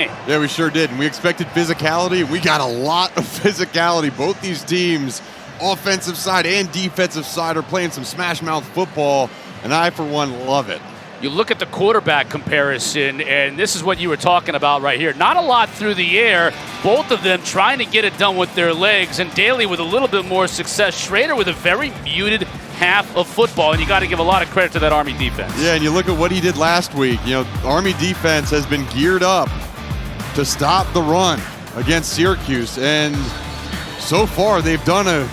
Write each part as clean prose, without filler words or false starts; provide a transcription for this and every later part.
Yeah, we sure did. And we expected physicality. We got a lot of physicality. Both these teams, offensive side and defensive side, are playing some smash mouth football, and I, for one, love it. You look at the quarterback comparison, and this is what you were talking about right here. Not a lot through the air. Both of them trying to get it done with their legs, and Daly with a little bit more success. Schrader with a very muted half of football, and you got to give a lot of credit to that Army defense. Yeah, and you look at what he did last week. You know, Army defense has been geared up to stop the run against Syracuse, and so far they've done a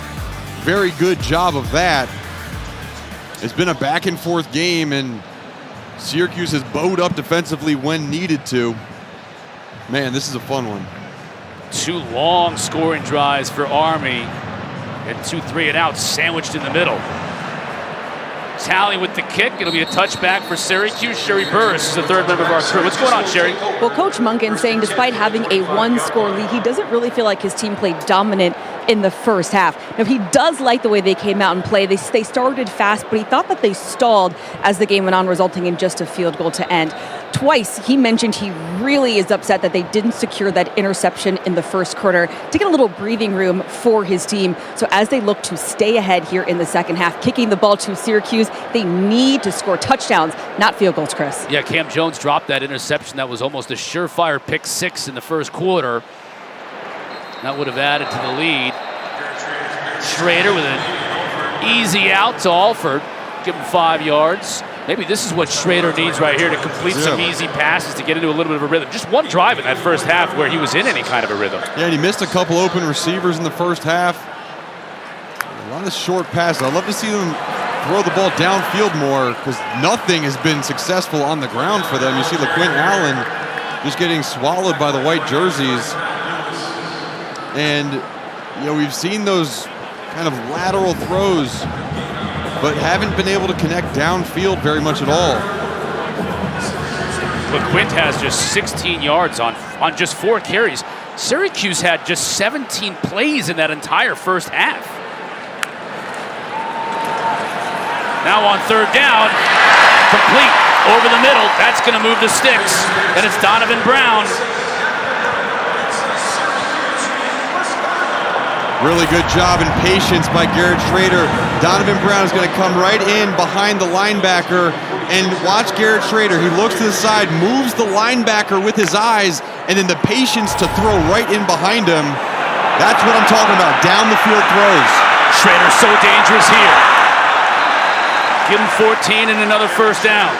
very good job of that. It's been a back and forth game, and Syracuse has bowed up defensively when needed to. Man, this is a fun one. 2 long scoring drives for Army, and 2 3 and out sandwiched in the middle. Tally with the kick. It'll be a touchback for Syracuse. Sherry Burris is the third member of our crew. What's going on, Sherry? Well, Coach Munkin saying despite having a 1-score lead, he doesn't really feel like his team played dominant in the first half. Now, he does like the way they came out and played. They started fast, but he thought that they stalled as the game went on, resulting in just a field goal to end. Twice, he mentioned he really is upset that they didn't secure that interception in the first quarter to get a little breathing room for his team. So as they look to stay ahead here in the second half, kicking the ball to Syracuse, they need to score touchdowns, not field goals, Chris. Yeah, Cam Jones dropped that interception. That was almost a surefire pick 6 in the first quarter. That would have added to the lead. Schrader with an easy out to Alford. Give him 5 yards. Maybe this is what Schrader needs right here to complete some easy passes to get into a little bit of a rhythm. Just one drive in that first half where he was in any kind of a rhythm. Yeah, and he missed a couple open receivers in the first half. A lot of short passes. I'd love to see them throw the ball downfield more because nothing has been successful on the ground for them. You see LaQuint Allen just getting swallowed by the white jerseys. And, you know, we've seen those kind of lateral throws, but haven't been able to connect downfield very much at all. LaQuint has just 16 yards on just 4 carries. Syracuse had just 17 plays in that entire first half. Now on third down, complete over the middle. That's going to move the sticks, and it's Donovan Brown. Really good job and patience by Garrett Schrader. Donovan Brown is going to come right in behind the linebacker, and watch Garrett Schrader. He looks to the side, moves the linebacker with his eyes, and then the patience to throw right in behind him. That's what I'm talking about, down the field throws. Schrader so dangerous here. Give him 14 and another first down.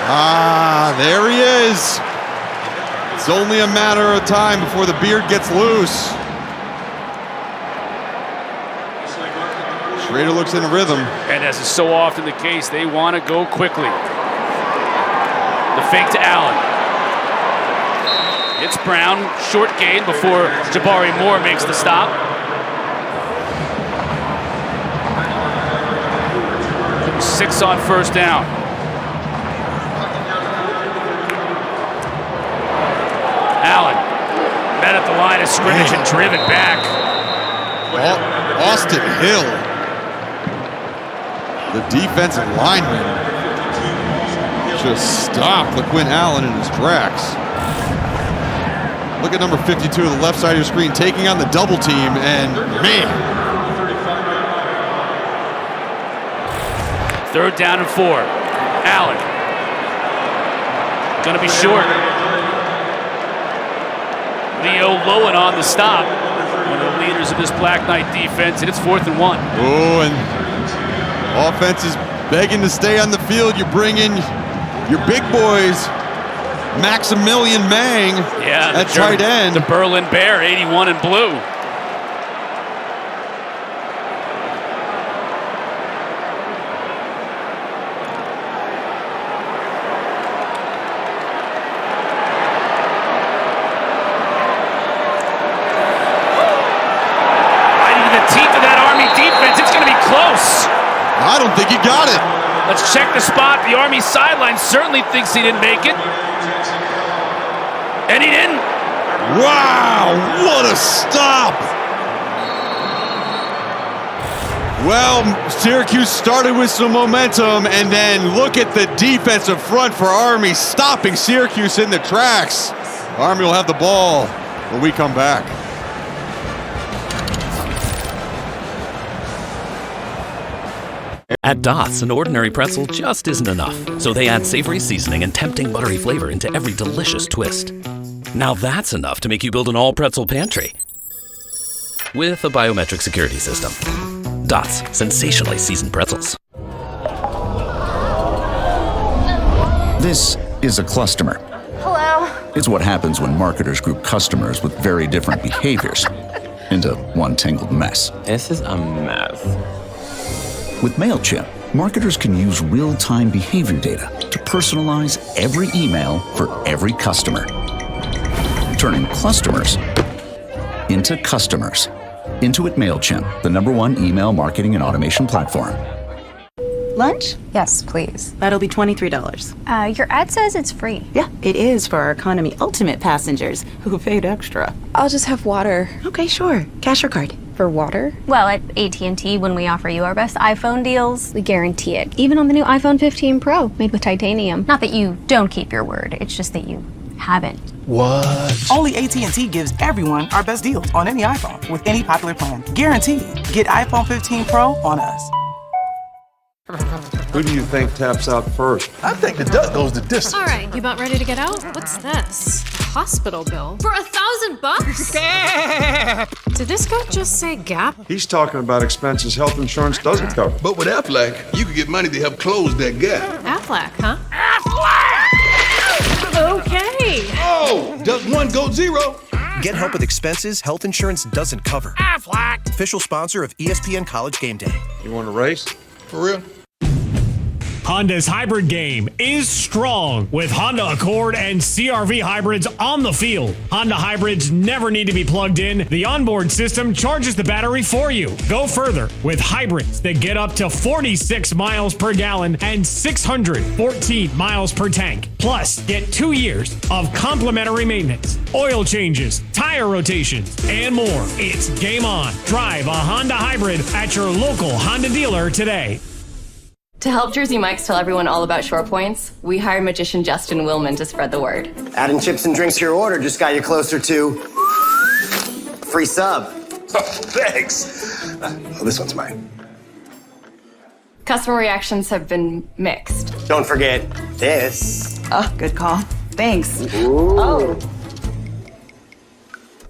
Ah, there he is. It's only a matter of time before the beard gets loose. Schrader looks in a rhythm. And as is so often the case, they want to go quickly. The fake to Allen. It's Brown, short gain before Jabari Moore makes the stop. Six on first down. Allen met at the line of scrimmage and driven back. Austin Hill, the defensive lineman, just stopped LaQuint Allen in his tracks. Look at number 52 on the left side of your screen, taking on the double team, and man. Third down and 4. Allen. Gonna be short. Leo Lowen on the stop. One of the leaders of this Black Knight defense, and it's 4th and 1. Oh, and offense is begging to stay on the field. You bring in your big boys, Maximilian Mang at tight end. The Berlin Bear, 81 in blue. I don't think he got it. Let's check the spot. The Army sideline certainly thinks he didn't make it. And he didn't. Wow, what a stop. Well, Syracuse started with some momentum, and then look at the defensive front for Army stopping Syracuse in the tracks. Army will have the ball when we come back. At Dots, an ordinary pretzel just isn't enough, so they add savory seasoning and tempting buttery flavor into every delicious twist. Now that's enough to make you build an all-pretzel pantry with a biometric security system. Dots, sensationally seasoned pretzels. This is a cluster. Hello. It's what happens when marketers group customers with very different behaviors into one tangled mess. This is a mess. With MailChimp, marketers can use real-time behavior data to personalize every email for every customer, turning customers into customers. Intuit MailChimp, the #1 email marketing and automation platform. Lunch? Yes, please. That'll be $23. Your ad says it's free. Yeah, it is for our Economy Ultimate passengers who paid extra. I'll just have water. Okay, sure. Cash or card? For water? Well, at AT&T, when we offer you our best iPhone deals, we guarantee it. Even on the new iPhone 15 Pro, made with titanium. Not that you don't keep your word, it's just that you haven't. What? Only AT&T gives everyone our best deals on any iPhone with any popular plan. Guaranteed. Get iPhone 15 Pro on us. Who do you think taps out first? I think the duck goes the distance. All right, you about ready to get out? What's this? A hospital bill? For $1,000? Did this guy just say Gap? He's talking about expenses health insurance doesn't cover. But with Aflac, you could get money to help close that gap. Aflac, huh? Aflac! Okay. Oh, does one go zero? Get help with expenses health insurance doesn't cover. Aflac! Official sponsor of ESPN College Game Day. You want to race? For real? Honda's hybrid game is strong with Honda Accord and CR-V hybrids on the field. Honda hybrids never need to be plugged in. The onboard system charges the battery for you. Go further with hybrids that get up to 46 miles per gallon and 614 miles per tank. Plus, get 2 years of complimentary maintenance, oil changes, tire rotations, and more. It's game on. Drive a Honda hybrid at your local Honda dealer today. To help Jersey Mike's tell everyone all about Shore Points, we hired magician Justin Willman to spread the word. Adding chips and drinks to your order just got you closer to free sub. Oh, thanks. This one's mine. Customer reactions have been mixed. Don't forget this. Oh, good call. Thanks. Ooh. Oh.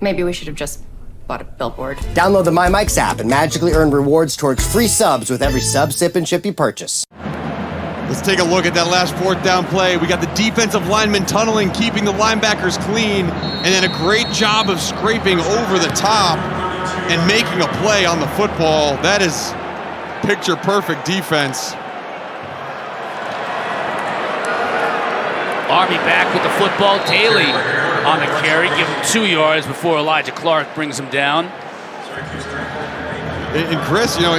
Maybe we should have just bought a billboard. Download the My Mike's app and magically earn rewards towards free subs with every sub, sip, and chip you purchase. Let's take a look at that last 4th down play. We got the defensive lineman tunneling, keeping the linebackers clean, and then a great job of scraping over the top and making a play on the football. That is picture-perfect defense. Army back with the football. Daly on the carry. Give him 2 yards before Elijah Clark brings him down. And Chris, you know,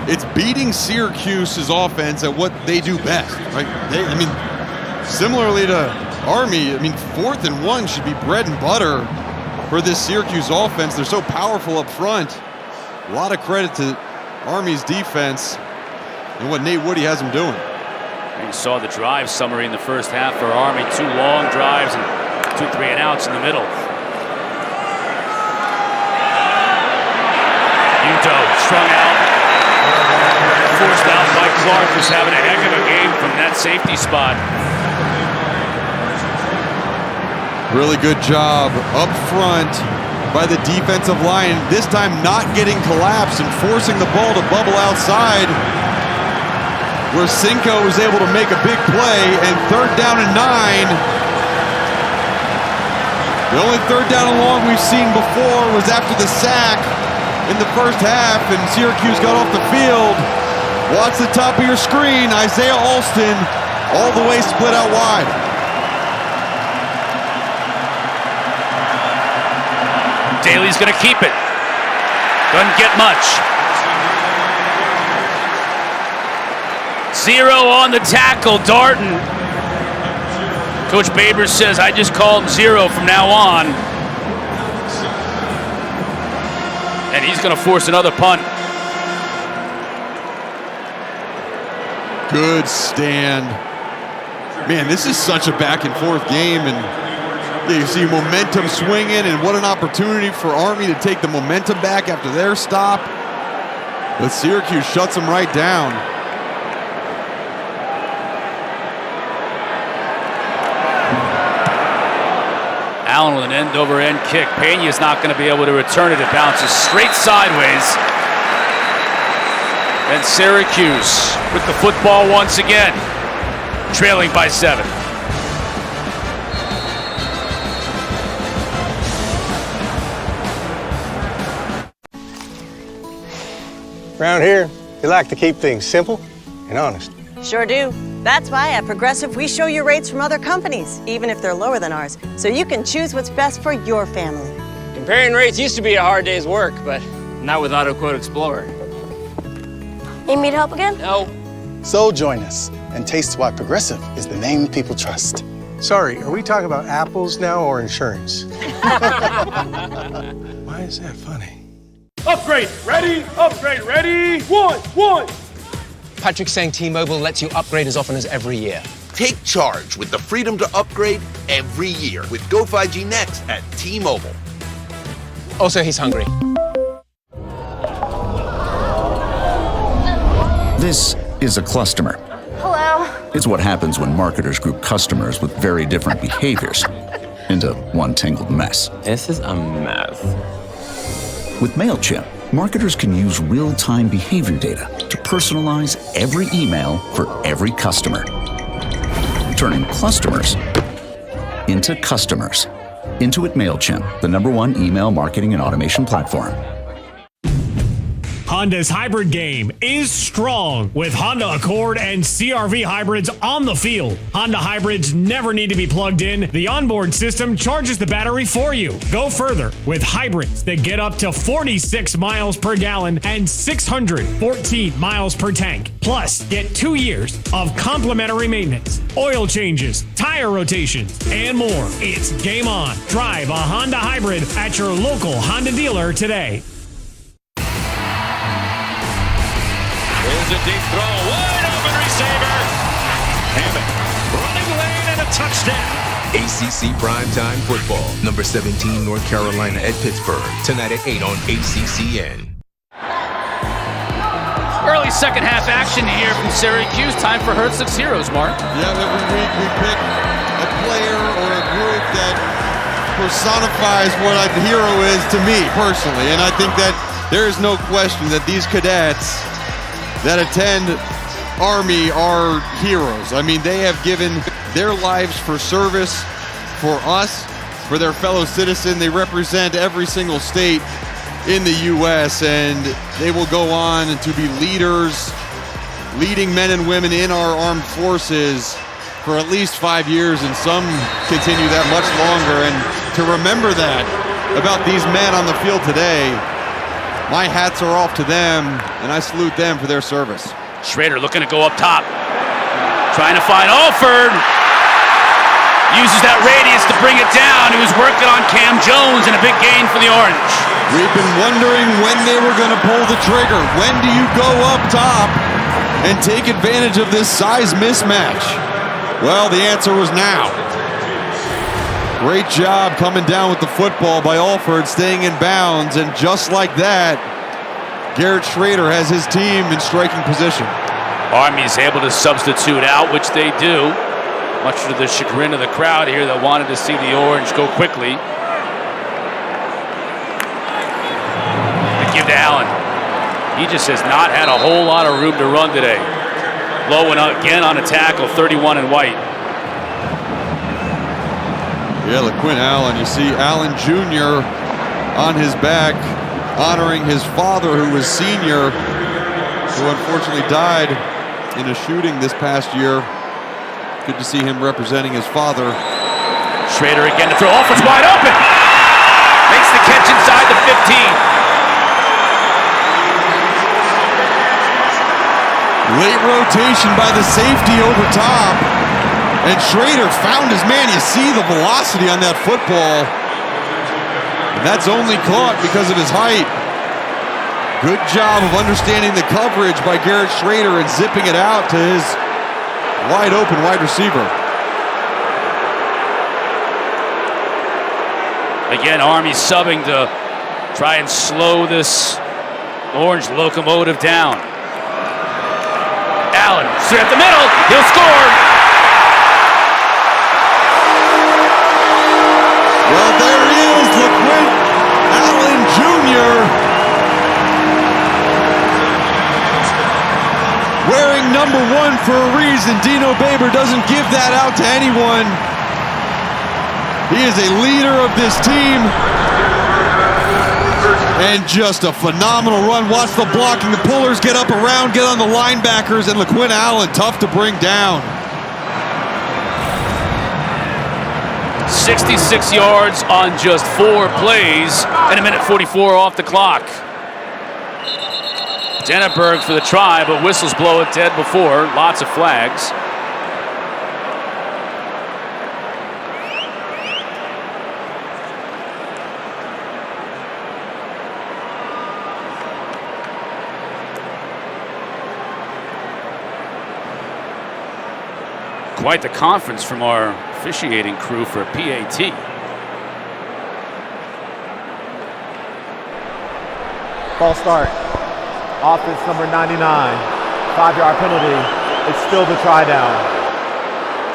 it's beating Syracuse's offense at what they do best, right? Similarly to Army, 4th and 1 should be bread and butter for this Syracuse offense. They're so powerful up front. A lot of credit to Army's defense and what Nate Woody has them doing. And you saw the drive summary in the first half for Army. 2 long drives and 2 3 and outs in the middle. Udo strung out. Forced out by Clark, who's having a heck of a game from that safety spot. Really good job up front by the defensive line. This time not getting collapsed and forcing the ball to bubble outside, where Cinco was able to make a big play. And 3rd down and 9. The only 3rd down and long we've seen before was after the sack in the first half, and Syracuse got off the field. Watch the top of your screen. Isaiah Alston all the way split out wide. Daly's going to keep it. Doesn't get much. 0 on the tackle, Darton. Coach Babers says, I just call him 0 from now on. And he's going to force another punt. Good stand. Man, this is such a back and forth game, and Yeah, you see momentum swinging, and what an opportunity for Army to take the momentum back after their stop. But Syracuse shuts them right down. Allen with an end-over-end kick. Pena's not going to be able to return it. It bounces straight sideways. And Syracuse with the football once again, trailing by 7. Around here, we like to keep things simple and honest. Sure do. That's why at Progressive, we show you rates from other companies, even if they're lower than ours, so you can choose what's best for your family. Comparing rates used to be a hard day's work, but not with AutoQuote Explorer. Need me to help again? No. So join us and taste why Progressive is the name people trust. Sorry, are we talking about apples now or insurance? Why is that funny? Upgrade ready, upgrade ready. One. Patrick's saying T-Mobile lets you upgrade as often as every year. Take charge with the freedom to upgrade every year with Go 5G Next at T-Mobile. Also, he's hungry. This is a cluster. Hello. It's what happens when marketers group customers with very different behaviors into one tangled mess. This is a mess. With MailChimp, marketers can use real-time behavior data to personalize every email for every customer, turning customers into customers. Intuit MailChimp, the #1 email marketing and automation platform. Honda's hybrid game is strong with Honda Accord and CR-V hybrids on the field. Honda hybrids never need to be plugged in. The onboard system charges the battery for you. Go further with hybrids that get up to 46 miles per gallon and 614 miles per tank. Plus, get 2 years of complimentary maintenance, oil changes, tire rotations, and more. It's game on. Drive a Honda hybrid at your local Honda dealer today. Here's a deep throw, wide open receiver. Hammond, running lane and a touchdown. ACC Primetime Football, number 17 North Carolina at Pittsburgh, tonight at 8 on ACCN. Early second half action here from Syracuse. Time for Herzog's Heroes, Mark. Yeah, every week we pick a player or a group that personifies what a hero is to me personally. And I think that there is no question that these cadets that attend Army are heroes. I mean, they have given their lives for service, for us, for their fellow citizen. They represent every single state in the U.S., and they will go on to be leaders, leading men and women in our armed forces for at least 5 years, and some continue that much longer. And to remember that about these men on the field today, my hats are off to them, and I salute them for their service. Schrader looking to go up top. Trying to find Alford. Uses that radius to bring it down. He was working on Cam Jones, and a big gain for the Orange. We've been wondering when they were going to pull the trigger. When do you go up top and take advantage of this size mismatch? Well, the answer was now. Great job coming down with the football by Alford, staying in bounds, and just like that, Garrett Schrader has his team in striking position. Army's able to substitute out, which they do, much to the chagrin of the crowd here that wanted to see the Orange go quickly. They give to Allen. He just has not had a whole lot of room to run today. Low and again on a tackle, 31 in white. Yeah, LaQuinn Allen. You see Allen Jr. on his back, honoring his father, who was senior, who unfortunately died in a shooting this past year. Good to see him representing his father. Schrader again to throw. Alford's wide open. Makes the catch inside the 15. Late rotation by the safety over top. And Schrader found his man. You see the velocity on that football. And that's only caught because of his height. Good job of understanding the coverage by Garrett Schrader and zipping it out to his wide open wide receiver. Again, Army subbing to try and slow this orange locomotive down. Allen, straight up the middle, he'll score. Well, there he is, LeQuint Allen Jr. Wearing number 1 for a reason. Dino Baber doesn't give that out to anyone. He is a leader of this team. And just a phenomenal run. Watch the blocking. The pullers get up around, get on the linebackers, and LeQuint Allen, tough to bring down. 66 yards on just 4 plays, and 1:44 off the clock. Denneberg for the try, but whistles blow it dead before. Lots of flags. Quite the conference from our officiating crew for a PAT. False start. Offense number 99. 5-yard penalty. It's still the try down.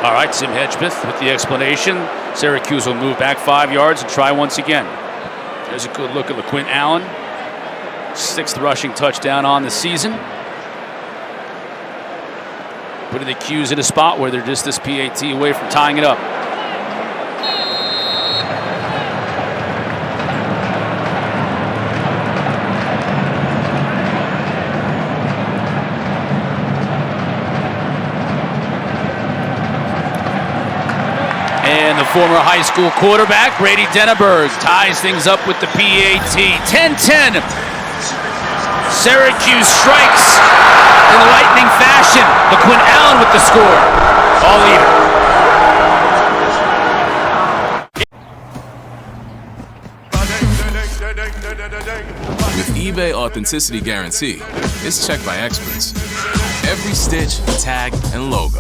All right, Tim Hedgepeth with the explanation. Syracuse will move back 5 yards and try once again. There's a good look at LeQuint Allen. 6th rushing touchdown on the season. Putting the Qs in a spot where they're just this PAT away from tying it up. And the former high school quarterback, Brady Denneberg, ties things up with the PAT. 10-10. Syracuse strikes in lightning fashion. LeQuint Allen with the score. All even. With eBay Authenticity Guarantee, it's checked by experts. Every stitch, tag, and logo.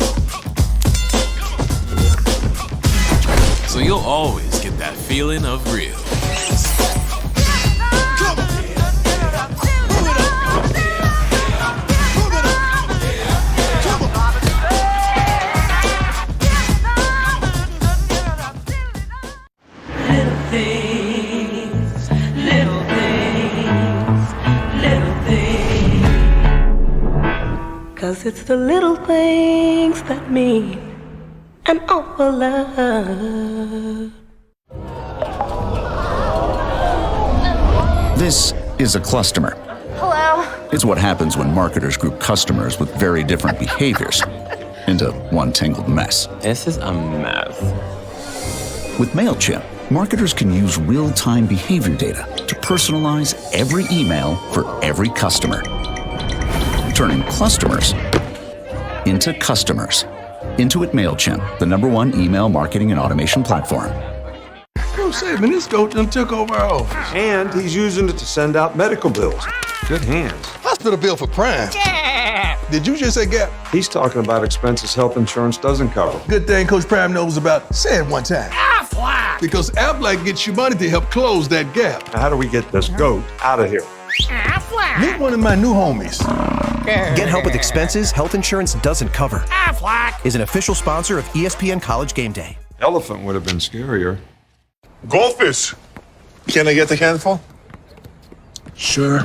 So you'll always get that feeling of real. Cause it's the little things that mean an awful lot. This is a cluster. Hello? It's what happens when marketers group customers with very different behaviors into one tangled mess. This is a mess. With MailChimp, marketers can use real-time behavior data to personalize every email for every customer, turning customers into customers. Intuit MailChimp, the #1 email marketing and automation platform. Oh, say, man, this goat done took over our office. And he's using it to send out medical bills. Good hands. Hospital bill for Prime. Yeah. Did you just say Gap? He's talking about expenses health insurance doesn't cover. Good thing Coach Prime knows about. Say it one time. Aflac. Because Aflac gets you money to help close that gap. Now, how do we get this goat out of here? Aflac. Meet one of my new homies. Get help with expenses health insurance doesn't cover. Aflac is an official sponsor of ESPN College Game Day. Elephant would have been scarier. Goldfish. Can I get the handful? Sure.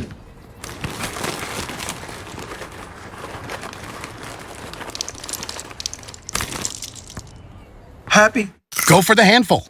Happy? Go for the handful.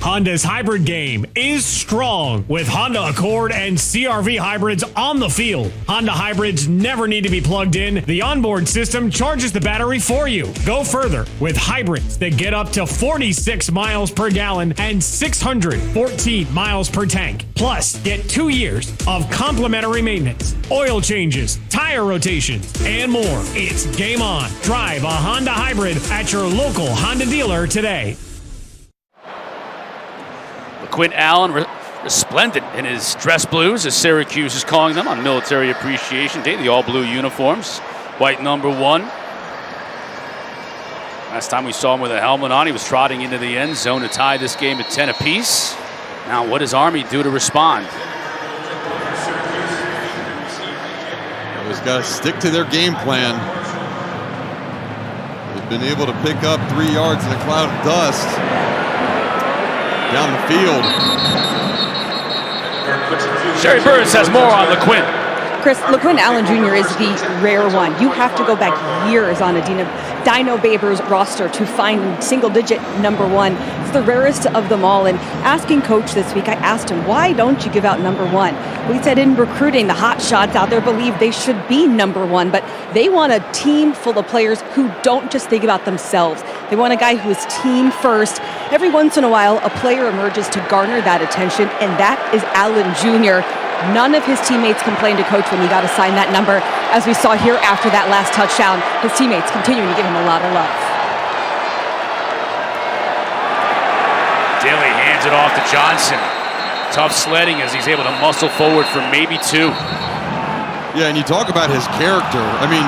Honda's hybrid game is strong with Honda Accord and CR-V hybrids on the field. Honda hybrids never need to be plugged in. The onboard system charges the battery for you. Go further with hybrids that get up to 46 miles per gallon and 614 miles per tank. Plus, get 2 years of complimentary maintenance, oil changes, tire rotations, and more. It's game on. Drive a Honda hybrid at your local Honda dealer today. LeQuint Allen resplendent in his dress blues, as Syracuse is calling them on Military Appreciation Day. The all-blue uniforms, white #1. Last time we saw him with a helmet on, he was trotting into the end zone to tie this game at 10 apiece. Now, what does Army do to respond? He's got to stick to their game plan. They've been able to pick up 3 yards in a cloud of dust down the field. Sherry Burris has more on LeQuinn. Chris, LeQuinn Allen Jr. is the rare one. You have to go back years on a Dino Babers roster to find single-digit number 1. It's the rarest of them all. And asking Coach this week, I asked him, why don't you give out number 1? Well, he said in recruiting, the hot shots out there believe they should be number 1, but they want a team full of players who don't just think about themselves. They want a guy who is team first. Every once in a while, a player emerges to garner that attention, and that is Allen Jr. None of his teammates complained to Coach when he got assigned that number. As we saw here after that last touchdown, his teammates continuing to give him a lot of love. Daly hands it off to Johnson. Tough sledding as he's able to muscle forward for maybe 2. Yeah, and you talk about his character. I mean,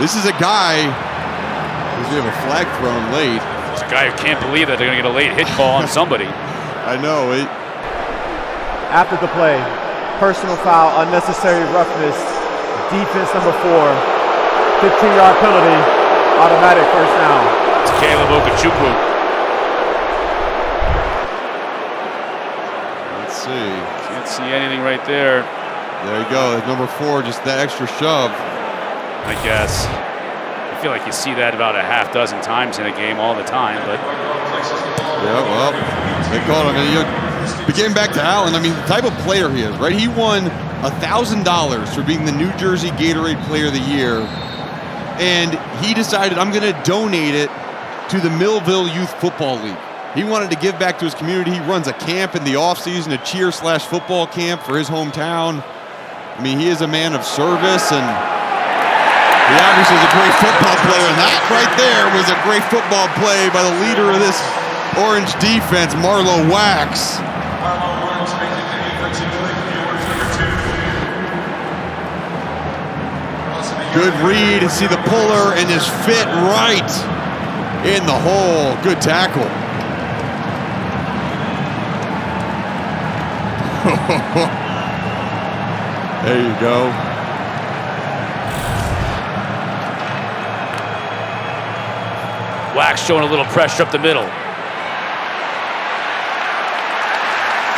this is a guy who's going to have a flag thrown late. It's a guy who can't believe that they're going to get a late hit call on somebody. I know. After the play, personal foul, unnecessary roughness, defense number 4, 15-yard penalty, automatic first down. It's Caleb Okechukwu. Let's see. Can't see anything right there. There you go. Number 4, just that extra shove. I guess. I feel like you see that about a half dozen times in a game all the time, but. Yeah, well, they called him. But getting back to Allen, I mean, the type of player he is, right? He won $1,000 for being the New Jersey Gatorade Player of the Year, and he decided, I'm going to donate it to the Millville Youth Football League. He wanted to give back to his community. He runs a camp in the offseason, a cheer/football camp for his hometown. I mean, he is a man of service, and he obviously is a great football player, and that right there was a great football play by the leader of this Orange defense, Marlo Wax. Good read, see the puller and his fit right in the hole. Good tackle. There you go. Wax showing a little pressure up the middle.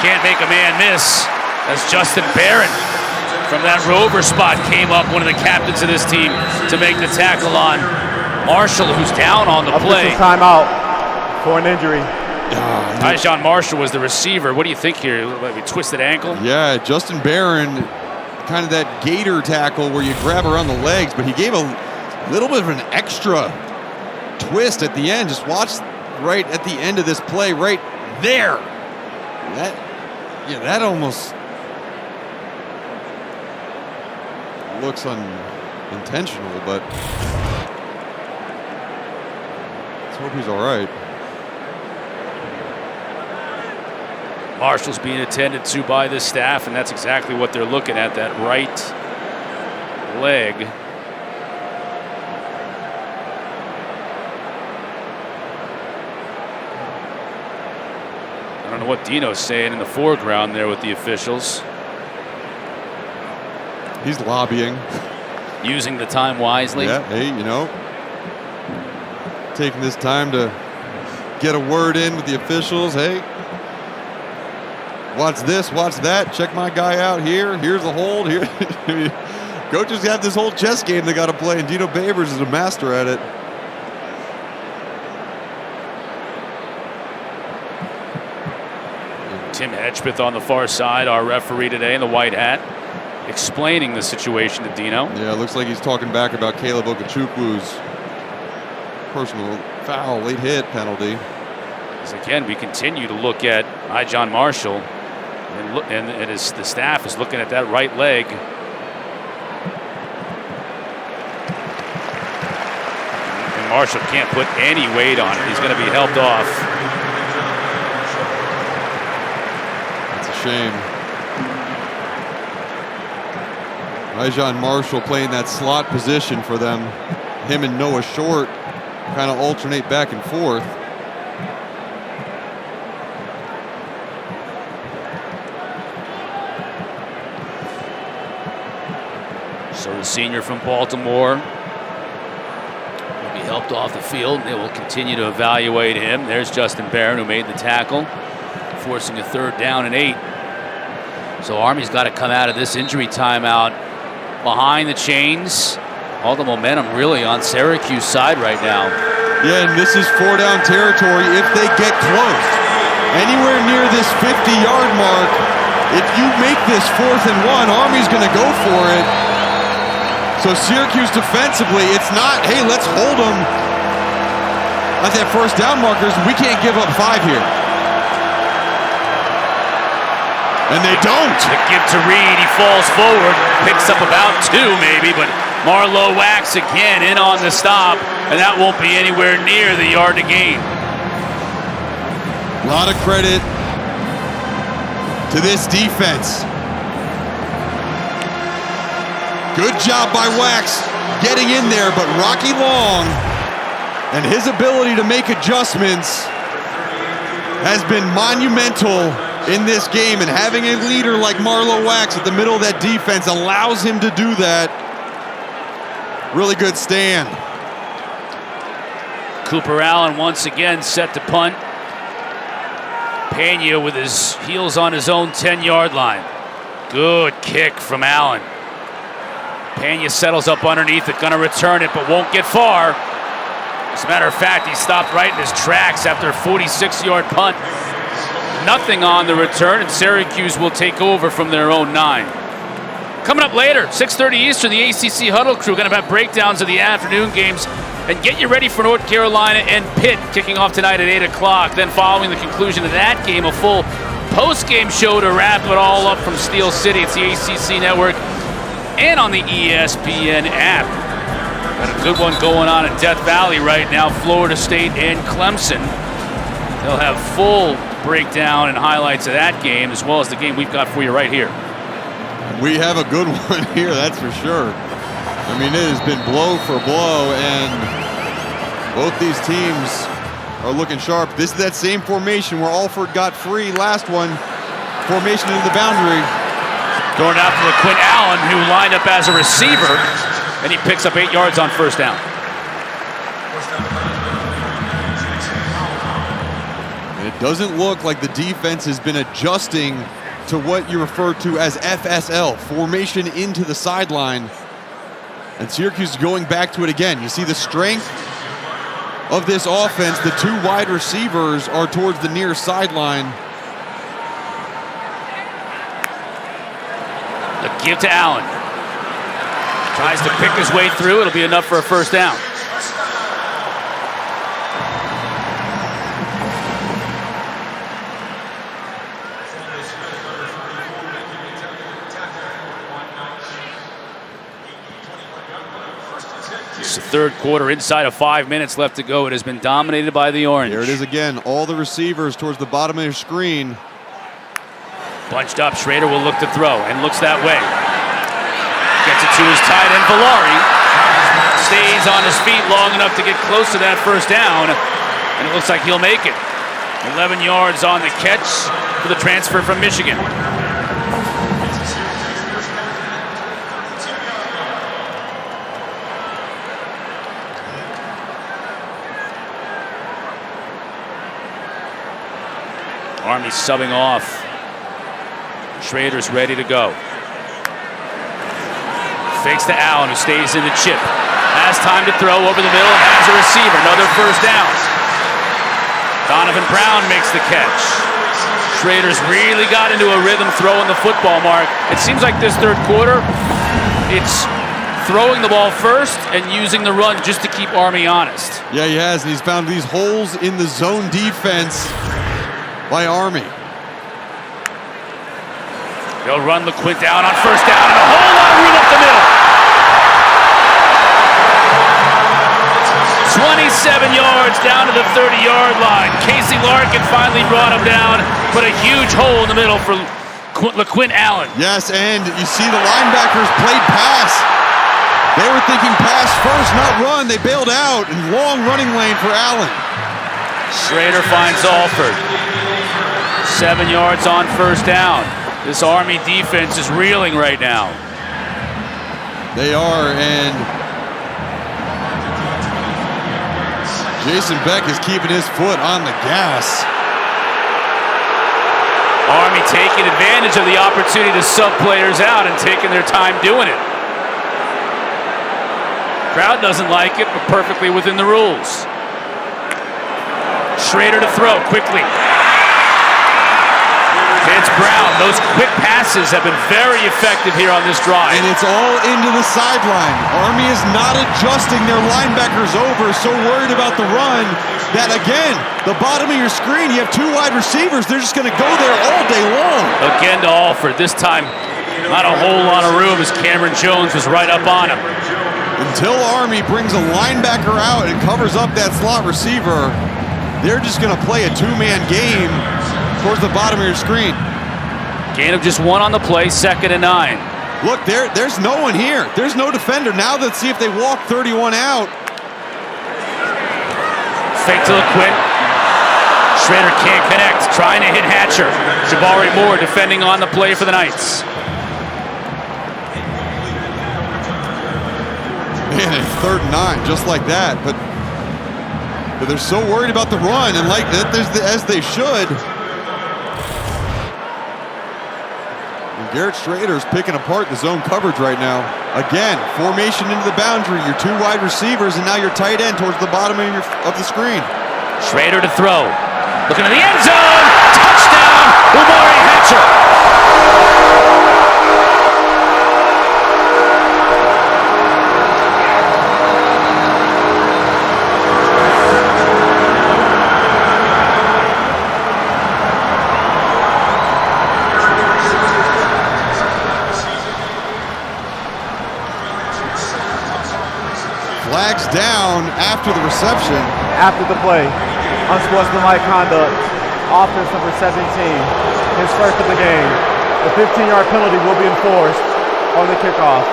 Can't make a man miss as Justin Barron from that rover spot came up, one of the captains of this team, to make the tackle on Marshall, who's down on the play. Timeout for an injury. Tyjon Marshall was the receiver. What do you think here? Like a twisted ankle? Yeah, Justin Barron, kind of that gator tackle where you grab around the legs, but he gave a little bit of an extra twist at the end. Just watch right at the end of this play, right there. That almost looks unintentional, but let's hope he's all right. Marshall's being attended to by the staff, and that's exactly what they're looking at, that right leg. I don't know what Dino's saying in the foreground there with the officials. He's lobbying. Using the time wisely. Yeah, hey, taking this time to get a word in with the officials. Hey, watch this, watch that. Check my guy out here. Here's the hold. Here, coaches have this whole chess game they got to play, and Dino Babers is a master at it. Tim Hedgepeth on the far side, our referee today in the white hat, explaining the situation to Dino. Yeah, it looks like he's talking back about Caleb Okachukwu's personal foul, late hit penalty. As again, we continue to look at Tyjon Marshall, and the staff is looking at that right leg. And Marshall can't put any weight on it. He's going to be helped off. That's a shame. Tyjon Marshall playing that slot position for them. Him and Noah Short kind of alternate back and forth. So the senior from Baltimore will be helped off the field. They will continue to evaluate him. There's Justin Barron, who made the tackle, forcing a 3rd down and 8. So Army's got to come out of this injury timeout behind the chains. All the momentum really on Syracuse side right now. Yeah, and this is 4-down territory if they get close. Anywhere near this 50-yard mark, if you make this 4th and 1, Army's going to go for it. So Syracuse defensively, it's not, hey, let's hold them at that 1st down markers. We can't give up 5 here. And they don't. The give to Reed, he falls forward, picks up about 2 maybe, but Marlowe Wax again in on the stop, and that won't be anywhere near the yard to gain. A lot of credit to this defense. Good job by Wax getting in there, but Rocky Long and his ability to make adjustments has been monumental in this game, and having a leader like Marlowe Wax at the middle of that defense allows him to do that. Really good stand. Cooper Allen once again set to punt. Pena with his heels on his own 10-yard line. Good kick from Allen. Pena settles up underneath it, gonna return it, but won't get far. As a matter of fact, he stopped right in his tracks after a 46-yard punt. Nothing on the return, and Syracuse will take over from their own 9. Coming up later, 6:30 Eastern, the ACC Huddle crew going to have breakdowns of the afternoon games and get you ready for North Carolina and Pitt kicking off tonight at 8 o'clock. Then following the conclusion of that game, a full post-game show to wrap it all up from Steel City. It's the ACC Network and on the ESPN app. Got a good one going on in Death Valley right now, Florida State and Clemson. They'll have full breakdown and highlights of that game, as well as the game we've got for you right here. We have a good one here, that's for sure. I mean, it has been blow for blow, and both these teams are looking sharp. This is that same formation where Alford got free last one. Formation into the boundary. Going out to LaQuint Allen, who lined up as a receiver, and he picks up 8 yards on 1st down. It doesn't look like the defense has been adjusting to what you refer to as FSL, formation into the sideline. And Syracuse is going back to it again. You see the strength of this offense. The 2 wide receivers are towards the near sideline. The give to Allen. Tries to pick his way through. It'll be enough for a 1st down. It's the 3rd quarter, inside of 5 minutes left to go. It has been dominated by the Orange. Here it is again. All the receivers towards the bottom of your screen. Bunched up, Schrader will look to throw, and looks that way. Gets it to his tight end, Villari. Stays on his feet long enough to get close to that 1st down, and it looks like he'll make it. 11 yards on the catch for the transfer from Michigan. Army subbing off. Schrader's ready to go. Fakes to Allen, who stays in the chip. Has time to throw over the middle, has a receiver. Another 1st down. Donovan Brown makes the catch. Schrader's really got into a rhythm throwing the football, Mark. It seems like this 3rd quarter, it's throwing the ball first and using the run just to keep Army honest. Yeah, he has, and he's found these holes in the zone defense by Army. They'll run LaQuint down on 1st down, and a whole lot of room up the middle. 27 yards down to the 30-yard line. Casey Larkin finally brought him down, but a huge hole in the middle for LaQuint Allen. Yes, and you see the linebackers played pass. They were thinking pass first, not run. They bailed out, and long running lane for Allen. Schrader finds Alford. 7 yards on first down. This Army defense is reeling right now. They are, and Jason Beck is keeping his foot on the gas. Army taking advantage of the opportunity to sub players out and taking their time doing it. Crowd doesn't like it, but perfectly within the rules. Schrader to throw quickly. It's Brown. Those quick passes have been very effective here on this drive. And it's all into the sideline. Army is not adjusting their linebackers over, so worried about the run that, again, the bottom of your screen, you have 2 wide receivers. They're just going to go there all day long. Again to Alford. This time, not a whole lot of room as Cameron Jones was right up on him. Until Army brings a linebacker out and covers up that slot receiver, they're just going to play a 2-man game towards the bottom of your screen. Gain of just 1 on the play, 2nd and 9. Look, there's no one here. There's no defender. Now let's see if they walk 31 out. Fake to LeQuint. Schrader can't connect, trying to hit Hatcher. Jabari Moore defending on the play for the Knights. Man, it's 3rd and 9, just like that. But they're so worried about the run, and like that, as they should. And Garrett Schrader's picking apart the zone coverage right now. Again, formation into the boundary. Your 2 wide receivers, and now your tight end towards the bottom of the screen. Schrader to throw. Looking in the end zone. Touchdown, Umari Hatcher. Flags down after the reception. After the play, unsportsmanlike conduct, offense number 17, his first of the game. The 15-yard penalty will be enforced on the kickoff.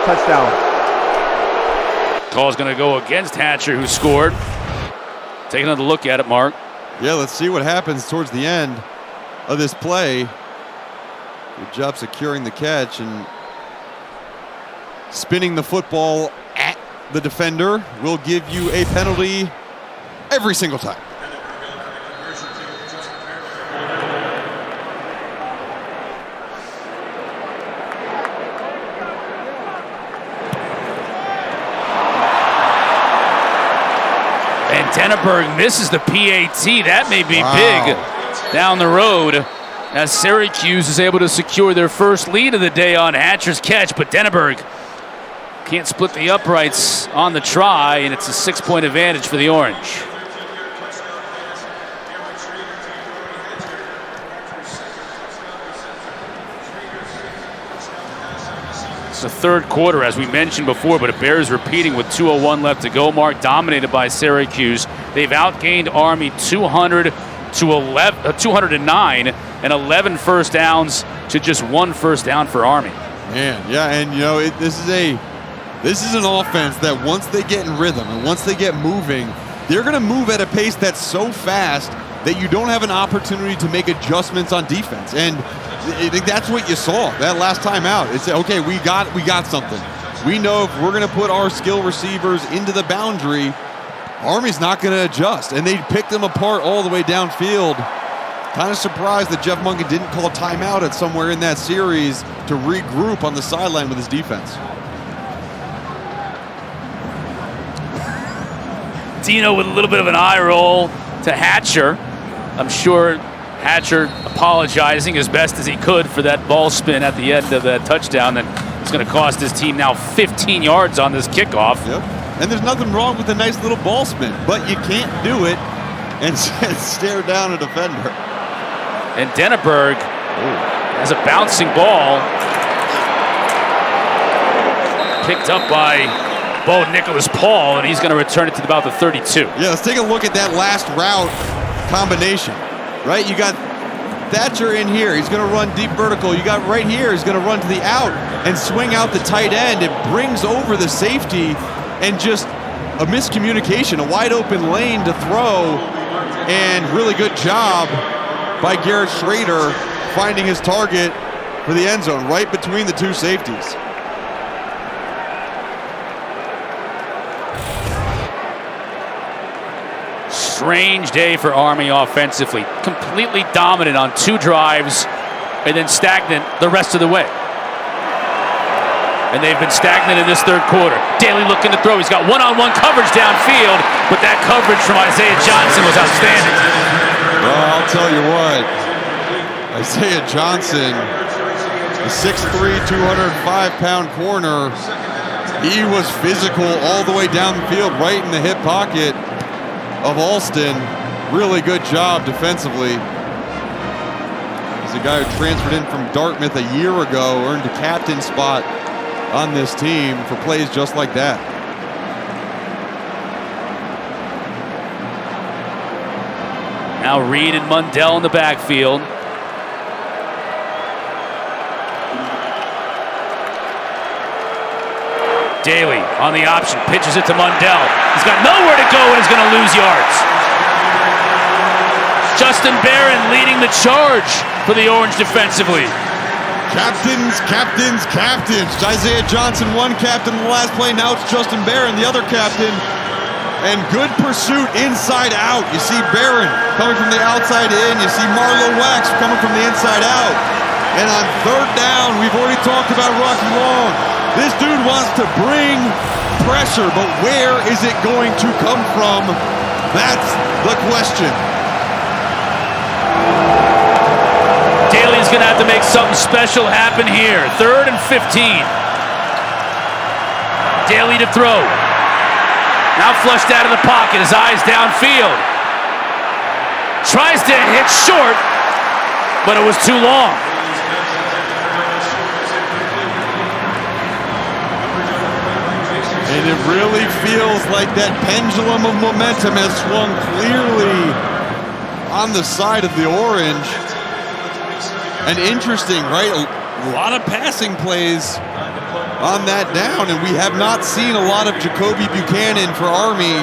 Touchdown. Call's going to go against Hatcher, who scored. Take another look at it, Mark. Yeah, let's see what happens towards the end of this play. Good job securing the catch and spinning the football at the defender will give you a penalty every single time. And Denneberg misses the PAT. That may be big down the road as Syracuse is able to secure their first lead of the day on Hatcher's catch, but Denneberg can't split the uprights on the try, and it's a 6-point advantage for the Orange. It's the 3rd quarter, as we mentioned before, but it bears repeating with 2:01 left to go. Mark, dominated by Syracuse. They've outgained Army 209 and 11 first downs to just 1 first down for Army. Man, yeah, and you know, this is an offense that once they get in rhythm and once they get moving, they're going to move at a pace that's so fast that you don't have an opportunity to make adjustments on defense. And I think that's what you saw that last time out. It's okay, we got something. We know if we're going to put our skill receivers into the boundary, Army's not going to adjust. And they picked them apart all the way downfield. Kind of surprised that Jeff Monken didn't call timeout at somewhere in that series to regroup on the sideline with his defense. Dino with a little bit of an eye roll to Hatcher. I'm sure Hatcher apologizing as best as he could for that ball spin at the end of that touchdown that is going to cost his team now 15 yards on this kickoff. Yep. And there's nothing wrong with a nice little ball spin, but you can't do it and stare down a defender. And Denneberg has a bouncing ball picked up by Bo Nicholas Paul, and he's going to return it to about the 32. Yeah, let's take a look at that last route combination, right? You got Thatcher in here. He's going to run deep vertical. You got right here. He's going to run to the out and swing out the tight end. It brings over the safety and just a miscommunication, a wide open lane to throw, and really good job by Garrett Schrader finding his target for the end zone, right between the two safeties. Strange day for Army offensively. Completely dominant on 2 drives and then stagnant the rest of the way. And they've been stagnant in this third quarter. Daly looking to throw. He's got one-on-one coverage downfield, but that coverage from Isaiah Johnson was outstanding. Well, I'll tell you what. Isaiah Johnson, the 6'3", 205-pound corner, he was physical all the way down the field, right in the hip pocket of Alston. Really good job defensively. He's a guy who transferred in from Dartmouth a year ago, earned a captain spot on this team for plays just like that. Now Reed and Mundell in the backfield. Daly on the option, pitches it to Mundell. He's got nowhere to go and he's going to lose yards. Justin Barron leading the charge for the Orange defensively. Captains, captains, captains. Isaiah Johnson, one captain in the last play. Now it's Justin Barron, the other captain. And good pursuit inside out. You see Barron coming from the outside in. You see Marlo Wax coming from the inside out. And on third down, we've already talked about Rocky Long. This dude wants to bring pressure, but where is it going to come from? That's the question. Daly's going to have to make something special happen here. 3rd and 15. Daly to throw. Now flushed out of the pocket, his eyes downfield. Tries to hit short, but it was too long. And it really feels like that pendulum of momentum has swung clearly on the side of the Orange. And interesting, right? A lot of passing plays on that down, and we have not seen a lot of Jacoby Buchanan for Army,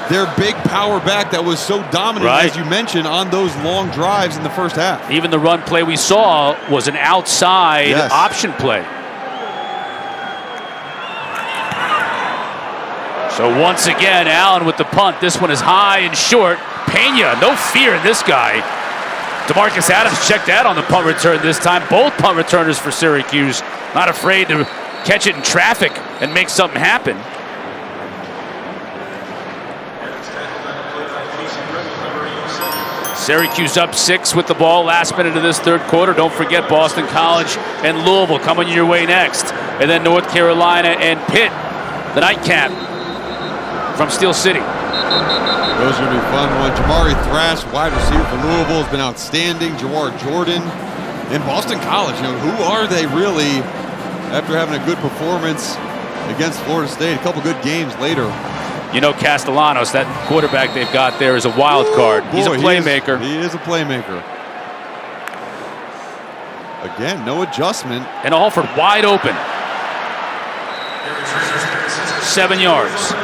their big power back that was so dominant, as you mentioned, on those long drives in the first half. Even the run play we saw was an outside option play. So once again, Allen with the punt. This one is high and short. Pena, no fear in this guy. DeMarcus Adams checked out on the punt return this time. Both punt returners for Syracuse, not afraid to catch it in traffic and make something happen. Syracuse up 6 with the ball last minute of this third quarter. Don't forget Boston College and Louisville coming your way next. And then North Carolina and Pitt, the nightcap from Steel City. Those are going to be fun one. Jamari Thrash, wide receiver for Louisville, has been outstanding. Jawar Jordan in Boston College. You know, who are they really after having a good performance against Florida State? A couple good games later. You know Castellanos, that quarterback they've got there, is a wild card. He's a playmaker. He is a playmaker. Again, no adjustment. And Alford wide open. 7 yards.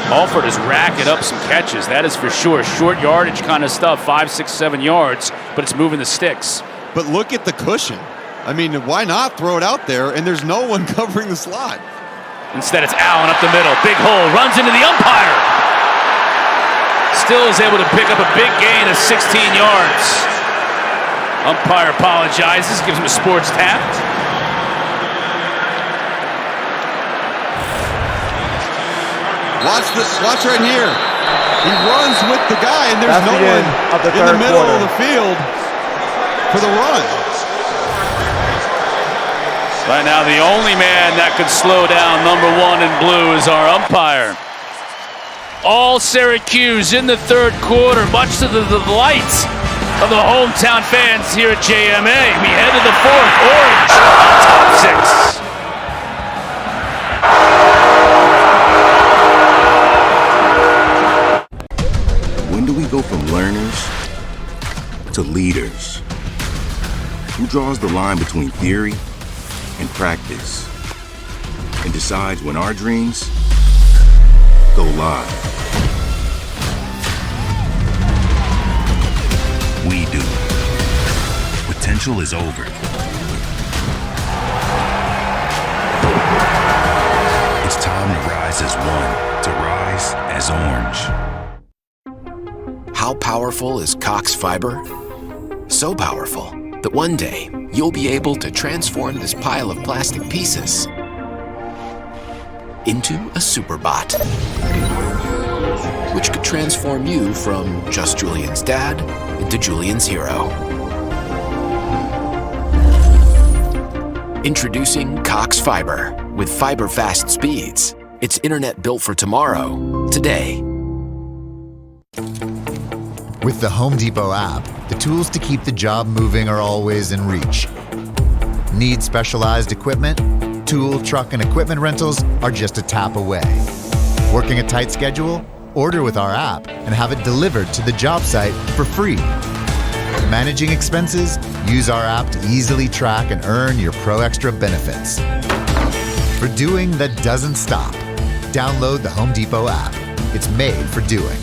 Alford is racking up some catches, that is for sure. Short yardage kind of stuff, 5, 6, 7 yards, but it's moving the sticks. But look at the cushion. I mean, why not throw it out there? And there's no one covering the slot. Instead, it's Allen up the middle. Big hole, runs into the umpire. Still is able to pick up a big gain of 16 yards. Umpire apologizes, gives him a sports tap. Watch right here. He runs with the guy, and there's no one in the middle of the field for the run. Right now, the only man that could slow down number 1 in blue is our umpire. All Syracuse in the third quarter, much to the delight of the hometown fans here at JMA. We head to the fourth. Orange to leaders. Who draws the line between theory and practice and decides when our dreams go live? We do. Potential is over. It's time to rise as one, to rise as orange. How powerful is Cox Fiber? So powerful that one day you'll be able to transform this pile of plastic pieces into a superbot, which could transform you from just Julian's dad into Julian's hero. Introducing Cox Fiber with fiber fast speeds. It's internet built for tomorrow, today. With the Home Depot app, the tools to keep the job moving are always in reach. Need specialized equipment? Tool, truck, and equipment rentals are just a tap away. Working a tight schedule? Order with our app and have it delivered to the job site for free. Managing expenses? Use our app to easily track and earn your Pro Extra benefits. For doing that doesn't stop, download the Home Depot app. It's made for doing.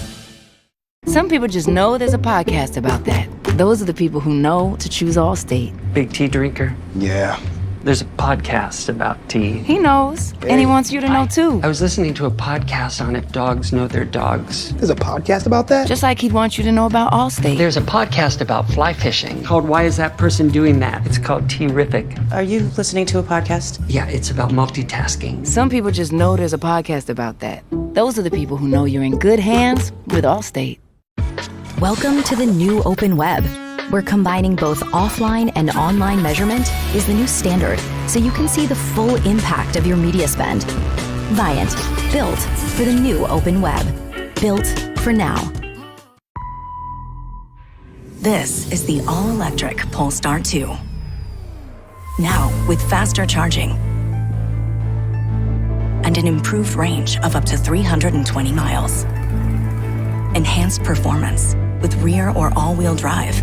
Some people just know there's a podcast about that. Those are the people who know to choose Allstate. Big tea drinker? Yeah. There's a podcast about tea. He knows, and he wants you to know too. I was listening to a podcast on if dogs know their dogs. There's a podcast about that? Just like he'd want you to know about Allstate. There's a podcast about fly fishing called Why Is That Person Doing That? It's called Tea-rific. Are you listening to a podcast? Yeah, it's about multitasking. Some people just know there's a podcast about that. Those are the people who know you're in good hands with Allstate. Welcome to the new open web, where combining both offline and online measurement is the new standard, so you can see the full impact of your media spend. Viant, built for the new open web. Built for now. This is the all-electric Polestar 2. Now with faster charging and an improved range of up to 320 miles. Enhanced performance with rear or all-wheel drive,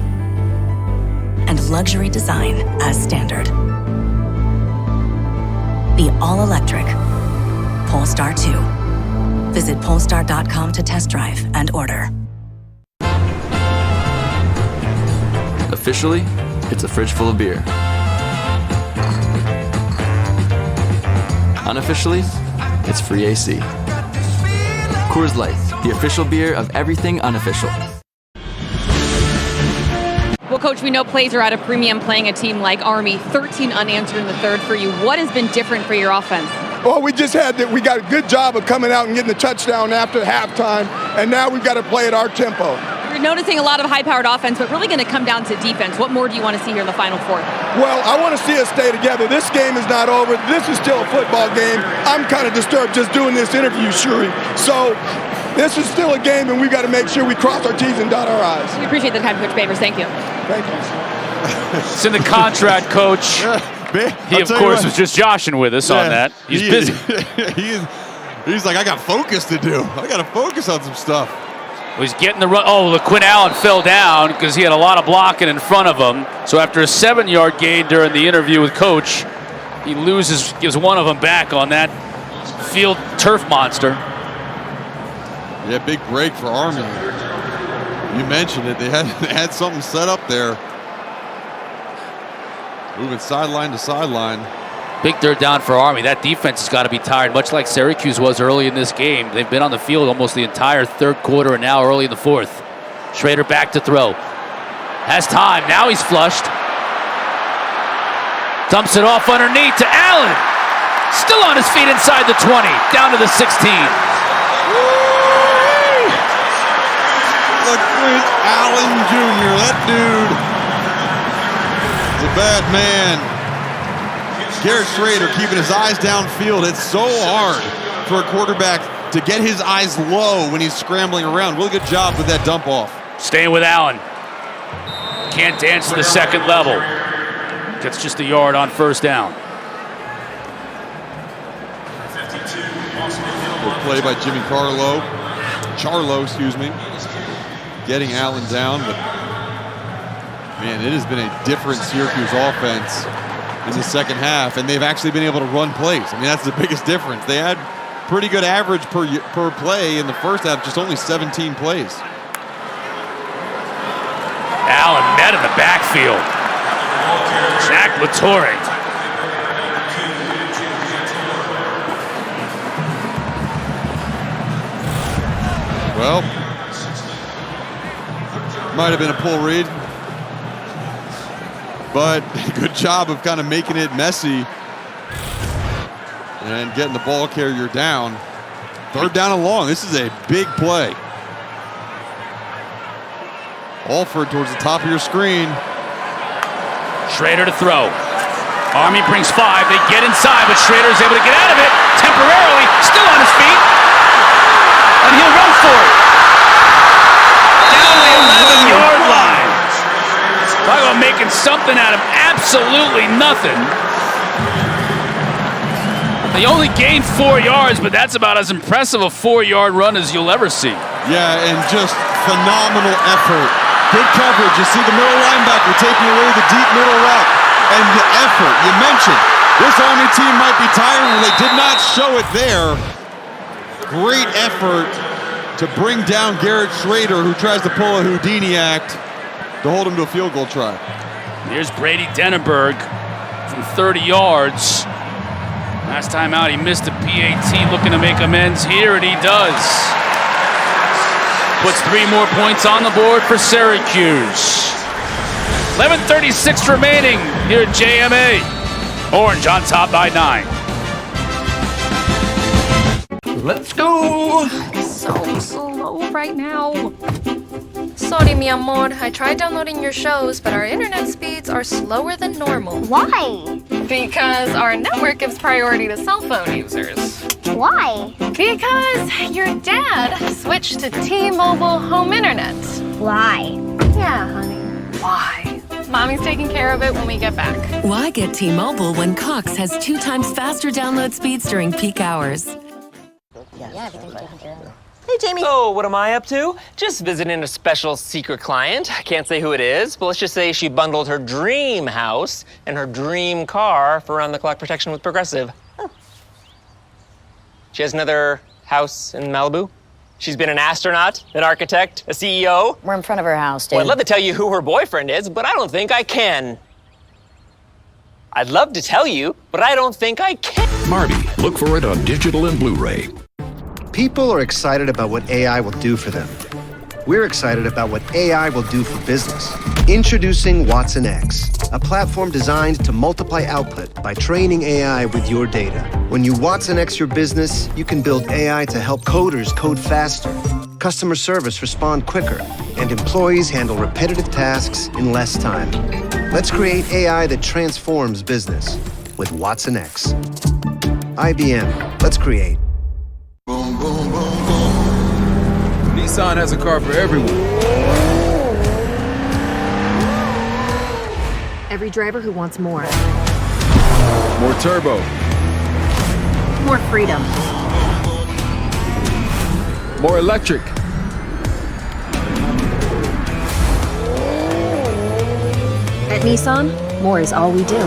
and luxury design as standard. The all-electric Polestar 2. Visit Polestar.com to test drive and order. Officially, it's a fridge full of beer. Unofficially, it's free AC. Coors Light, the official beer of everything unofficial. Well, Coach, we know plays are at a premium playing a team like Army. 13 unanswered in the third for you. What has been different for your offense? Well, we got a good job of coming out and getting the touchdown after halftime, and now we've got to play at our tempo. You're noticing a lot of high-powered offense, but really going to come down to defense. What more do you want to see here in the Final Four? Well, I want to see us stay together. This game is not over. This is still a football game. I'm kind of disturbed just doing this interview, Shuri. So this is still a game, and we've got to make sure we cross our T's and dot our I's. We appreciate the time, Coach Babers. Thank you. Thank you. It's in the contract, Coach. He, of course, was just joshing with us on that. He's busy. He's like, I got focus to do. I got to focus on some stuff. Well, he's getting the run. Oh, Quinn Allen fell down because he had a lot of blocking in front of him. So after a 7-yard gain during the interview with Coach, he gives one of them back on that field turf monster. Yeah, big break for Army. You mentioned it. They had something set up there. Moving sideline to sideline. Big third down for Army. That defense has got to be tired, much like Syracuse was early in this game. They've been on the field almost the entire third quarter and now early in the fourth. Schrader back to throw. Has time. Now he's flushed. Dumps it off underneath to Allen. Still on his feet inside the 20. Down to the 16. Look, Quinn Allen Jr., that dude is a bad man. Garrett Schrader keeping his eyes downfield. It's so hard for a quarterback to get his eyes low when he's scrambling around. Really good job with that dump off. Staying with Allen. Can't dance to the second level. Gets just a yard on first down. Good play by Jimmy Charlo, excuse me. Getting Allen down, but Man, it has been a different Syracuse offense in the second half, and they've actually been able to run plays. I mean, that's the biggest difference. They had pretty good average per play in the first half, just only 17 plays. Allen met in the backfield. Jack Latorre. Well, might have been a pull read, but good job of kind of making it messy and getting the ball carrier down. Third down and long. This is a big play. Alford towards the top of your screen. Schrader to throw. Army brings 5. They get inside, but Schrader's able to get out of it temporarily. Still on his feet. And he'll run for it. Down the 11-yard line. Talk about making something out of absolutely nothing. They only gained 4 yards, but that's about as impressive a 4-yard run as you'll ever see. Yeah, and just phenomenal effort. Good coverage. You see the middle linebacker taking away the deep middle route. And the effort, you mentioned, this Army team might be tired, and they did not show it there. Great effort to bring down Garrett Schrader, who tries to pull a Houdini act to hold him to a field goal try. Here's Brady Denenberg from 30 yards. Last time out, he missed a PAT, looking to make amends here, and he does. Puts 3 more points on the board for Syracuse. 11:36 remaining here at JMA. Orange on top by 9. Let's go. So slow right now. Sorry, mi amor. I tried downloading your shows, but our internet speeds are slower than normal. Why? Because our network gives priority to cell phone users. Why? Because your dad switched to T-Mobile home internet. Why? Yeah, honey. Why? Mommy's taking care of it when we get back. Why get T-Mobile when Cox has 2 times faster download speeds during peak hours? Hey, Jamie. Oh, what am I up to? Just visiting a special secret client. I can't say who it is, but let's just say she bundled her dream house and her dream car for round-the-clock protection with Progressive. Oh. She has another house in Malibu. She's been an astronaut, an architect, a CEO. We're in front of her house, dude. Well, I'd love to tell you who her boyfriend is, but I don't think I can. I'd love to tell you, but I don't think I can. Marty, look for it on digital and Blu-ray. People are excited about what AI will do for them. We're excited about what AI will do for business. Introducing Watson X, a platform designed to multiply output by training AI with your data. When you Watson X your business, you can build AI to help coders code faster, customer service respond quicker, and employees handle repetitive tasks in less time. Let's create AI that transforms business with Watson X. IBM, let's create. Boom, boom, boom, boom. Nissan has a car for everyone. Every driver who wants more. More turbo. More freedom. More electric. At Nissan, more is all we do.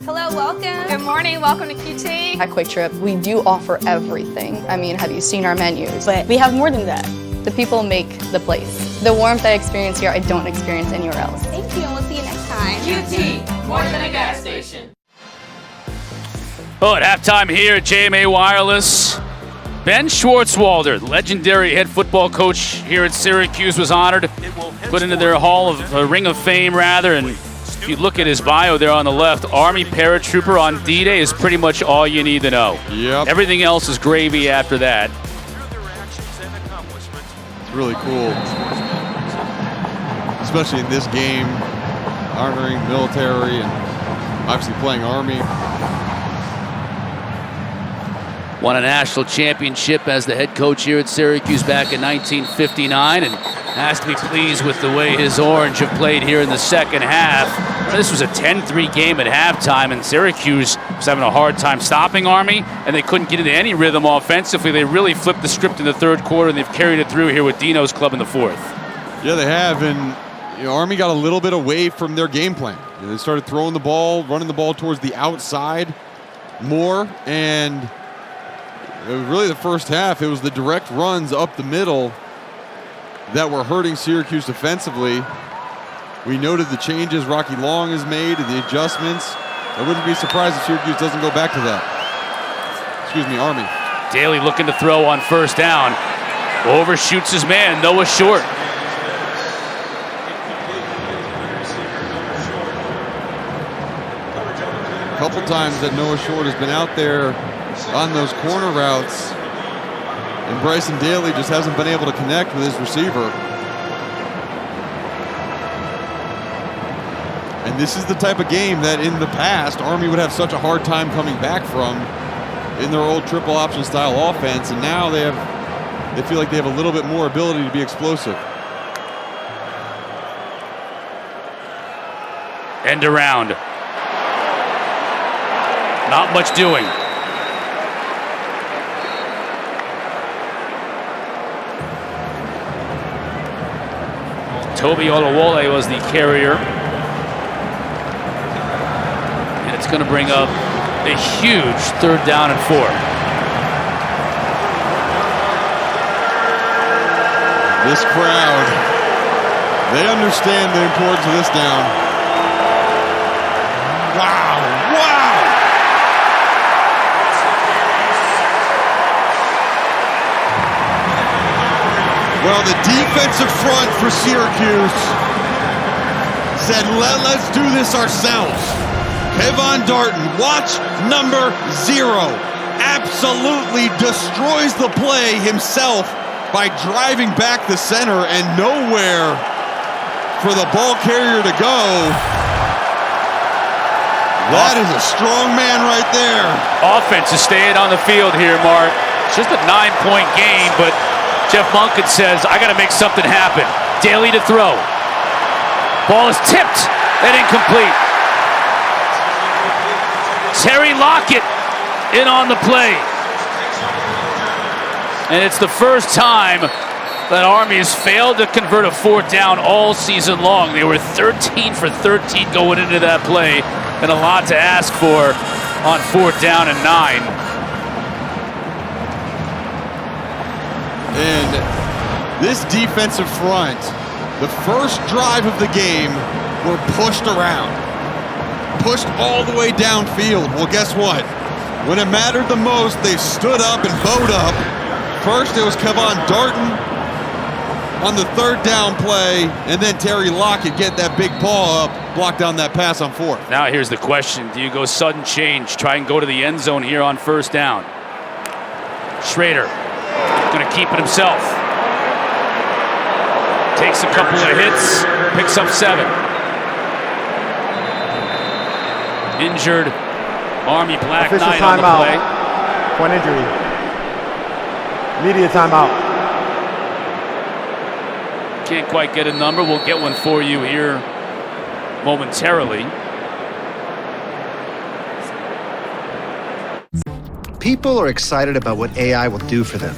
Hello, welcome. Good morning, welcome to QT. At Quick Trip, we do offer everything. I mean, have you seen our menus? But we have more than that. The people make the place. The warmth I experience here, I don't experience anywhere else. Thank you, and we'll see you next time. QT, more than a gas station. Oh, at halftime here at JMA Wireless, Ben Schwartzwalder, legendary head football coach here at Syracuse, was honored, put into their Ring of Fame, rather, and if you look at his bio there on the left, Army paratrooper on D-Day is pretty much all you need to know. Yep. Everything else is gravy after that. It's really cool, especially in this game, honoring military and obviously playing Army. Won a national championship as the head coach here at Syracuse back in 1959, and has to be pleased with the way his Orange have played here in the second half. This was a 10-3 game at halftime, and Syracuse was having a hard time stopping Army, and they couldn't get into any rhythm offensively. They really flipped the script in the third quarter, and they've carried it through here with Dino's club in the fourth. Yeah, they have, and Army got a little bit away from their game plan. They started throwing the ball, running the ball towards the outside more, and it was really the first half. It was the direct runs up the middle that were hurting Syracuse defensively. We noted the changes Rocky Long has made, the adjustments. I wouldn't be surprised if Syracuse doesn't go back to that. Excuse me, Army. Daly looking to throw on first down. Overshoots his man, Noah Short. A couple times that Noah Short has been out there on those corner routes, and Bryson Daly just hasn't been able to connect with his receiver. And this is the type of game that in the past, Army would have such a hard time coming back from in their old triple option style offense, and now they feel like they have a little bit more ability to be explosive. End around. Not much doing. Toby Olawole was the carrier. And it's going to bring up a huge 3rd down and 4. This crowd, they understand the importance of this down. Wow, wow! Well, the defensive front for Syracuse said, let's do this ourselves. Kevon Darton, watch number 0, absolutely destroys the play himself by driving back the center and nowhere for the ball carrier to go. That is a strong man right there. Offense is staying on the field here, Mark. It's just a 9-point game, but Jeff Monken says, I got to make something happen. Daly to throw. Ball is tipped and incomplete. Terry Lockett in on the play. And it's the first time that Army has failed to convert a 4th down all season long. They were 13 for 13 going into that play, and a lot to ask for on 4th down and 9. And this defensive front, the first drive of the game, were pushed around. Pushed all the way downfield. Well, guess what? When it mattered the most, they stood up and bowed up. First, it was Kevon Darton on the 3rd down play, and then Terry Lockett get that big paw up, block down that pass on 4th. Now here's the question. Do you go sudden change, try and go to the end zone here on 1st down? Schrader going to keep it himself. Takes a couple of hits, picks up 7. Injured Army Black Knight on the play. Point injury. Media timeout. Can't quite get a number. We'll get one for you here momentarily. People are excited about what AI will do for them.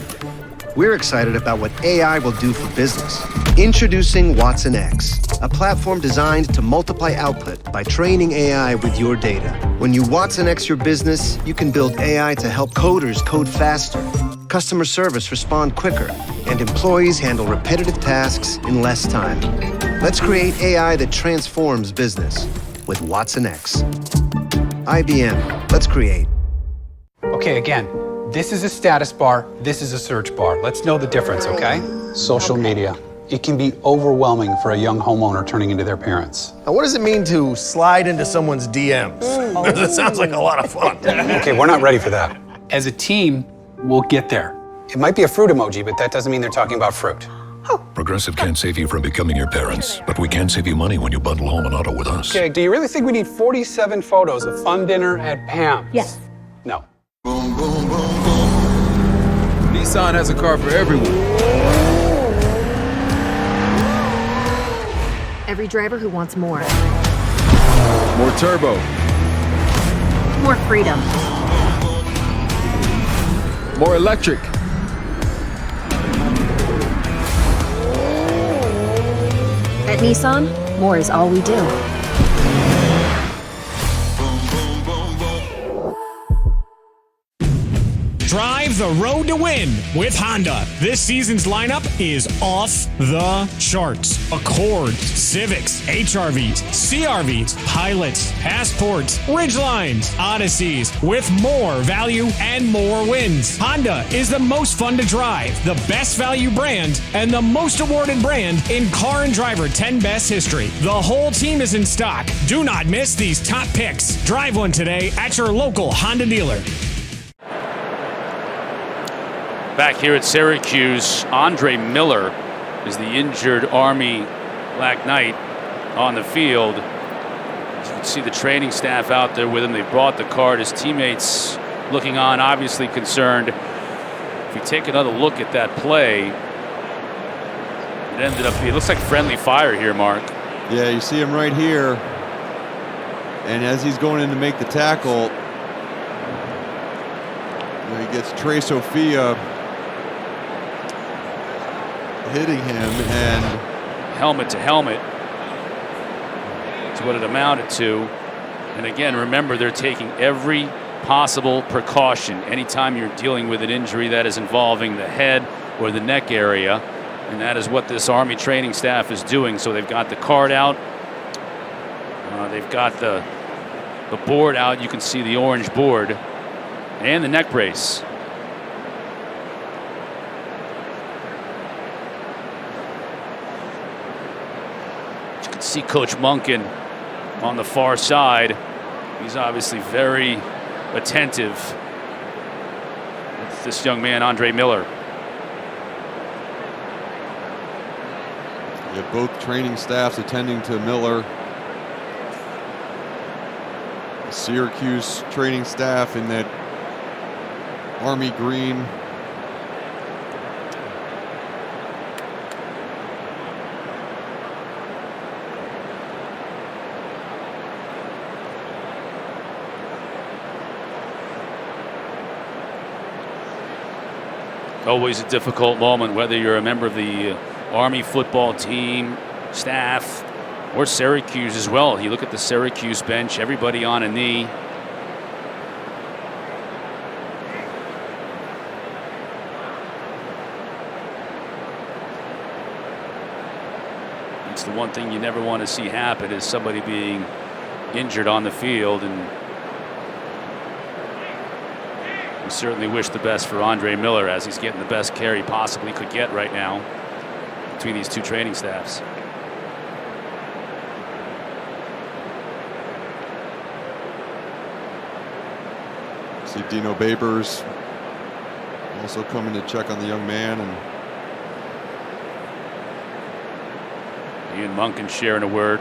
We're excited about what AI will do for business. Introducing Watson X, a platform designed to multiply output by training AI with your data. When you Watson X your business, you can build AI to help coders code faster, customer service respond quicker, and employees handle repetitive tasks in less time. Let's create AI that transforms business with Watson X. IBM, let's create. Okay, again, this is a status bar, this is a search bar. Let's know the difference, okay? Social media. It can be overwhelming for a young homeowner turning into their parents. Now, what does it mean to slide into someone's DMs? It sounds like a lot of fun. Okay, we're not ready for that. As a team, we'll get there. It might be a fruit emoji, but that doesn't mean they're talking about fruit. Progressive can't save you from becoming your parents, but we can save you money when you bundle home and auto with us. Okay, do you really think we need 47 photos of fun dinner at Pam's? Yes. No. Boom, boom, boom, boom. Nissan has a car for everyone. Every driver who wants more. More turbo. More freedom. More electric. At Nissan, more is all we do. Drive the road to win with Honda. This season's lineup is off the charts. Accords, Civics, HRVs, CRVs, Pilots, Passports, Ridgelines, Odysseys, with more value and more wins. Honda is the most fun to drive, the best value brand, and the most awarded brand in Car and Driver 10 Best history. The whole team is in stock. Do not miss these top picks. Drive one today at your local Honda dealer. Back here at Syracuse, Andre Miller is the injured Army Black Knight on the field. As you can see the training staff out there with him. They brought the card. His teammates looking on, obviously concerned. If you take another look at that play, it ended up being, it looks like friendly fire here, Mark. Yeah, you see him right here. And as he's going in to make the tackle, he gets Trey Sophia hitting him, and helmet to helmet is what it amounted to. And again, remember, they're taking every possible precaution anytime you're dealing with an injury that is involving the head or the neck area, and that is what this Army training staff is doing. So they've got the card out, they've got the board out. You can see the orange board and the neck brace. See Coach Munkin on the far side. He's obviously very attentive with this young man, Andre Miller. Yeah, both training staffs attending to Miller. The Syracuse training staff in that Army green. Always a difficult moment, whether you're a member of the Army football team, staff, or Syracuse as well. You look at the Syracuse bench, everybody on a knee. It's the one thing you never want to see happen, is somebody being injured on the field, and we certainly wish the best for Andre Miller, as he's getting the best care he possibly could get right now between these two training staffs. See Dino Babers also coming to check on the young man, and Ian Munkin sharing a word.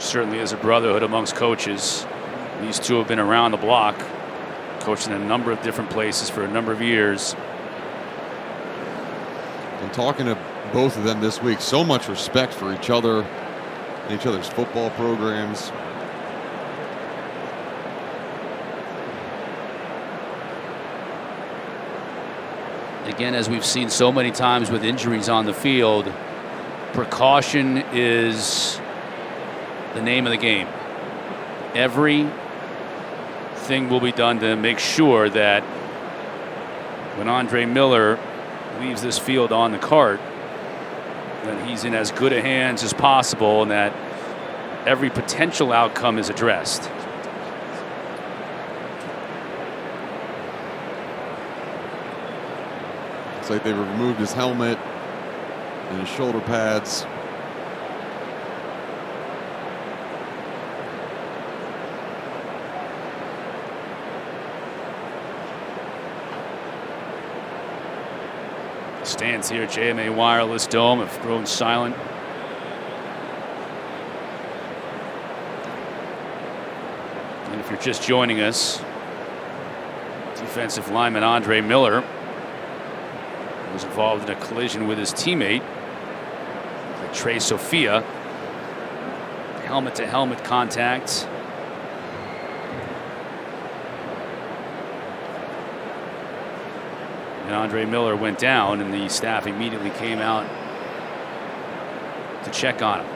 Certainly is a brotherhood amongst coaches. These two have been around the block, coaching in a number of different places for a number of years. I'm talking to both of them this week. So much respect for each other and each other's football programs. Again, as we've seen so many times with injuries on the field, precaution is the name of the game. Everything will be done to make sure that when Andre Miller leaves this field on the cart, that he's in as good a hands as possible, and that every potential outcome is addressed. It's like they removed his helmet and his shoulder pads. Stands here, JMA Wireless Dome, have grown silent. And if you're just joining us, Defensive lineman Andre Miller was involved in a collision with his teammate, Trey Sophia. Helmet-to-helmet contact. And Andre Miller went down, and the staff immediately came out to check on him.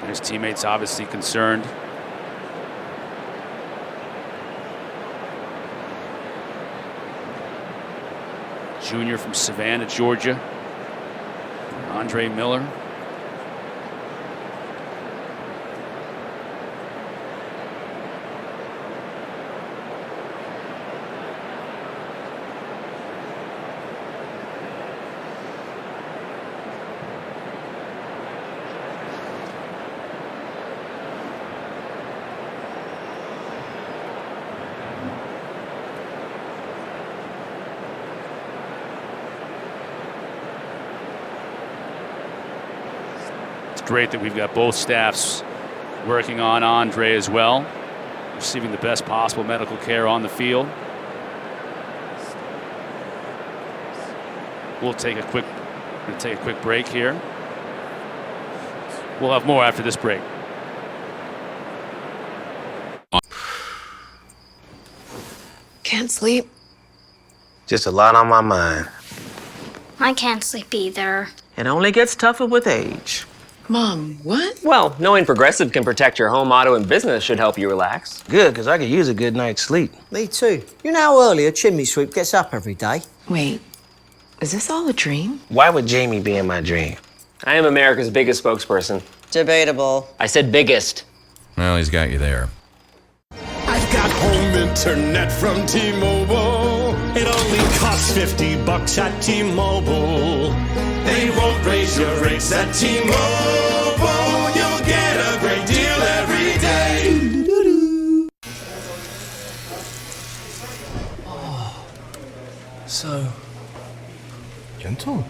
His teammates obviously concerned. Junior from Savannah, Georgia, Andre Miller. Great that we've got both staffs working on Andre as well, receiving the best possible medical care on the field. We'll take a quick break here. We'll have more after this break. Can't sleep. Just a lot on my mind. I can't sleep either. It only gets tougher with age. Mom, what? Well, knowing Progressive can protect your home, auto, and business should help you relax. Good, because I could use a good night's sleep. Me too. You know how early a chimney sweep gets up every day? Wait, is this all a dream? Why would Jamie be in my dream? I am America's biggest spokesperson. Debatable. I said biggest. Well, he's got you there. I've got home internet from T-Mobile. It only costs $50 at T-Mobile. They won't raise your rates at T-Mobile. You'll get a great deal every day. Oh, so gentle.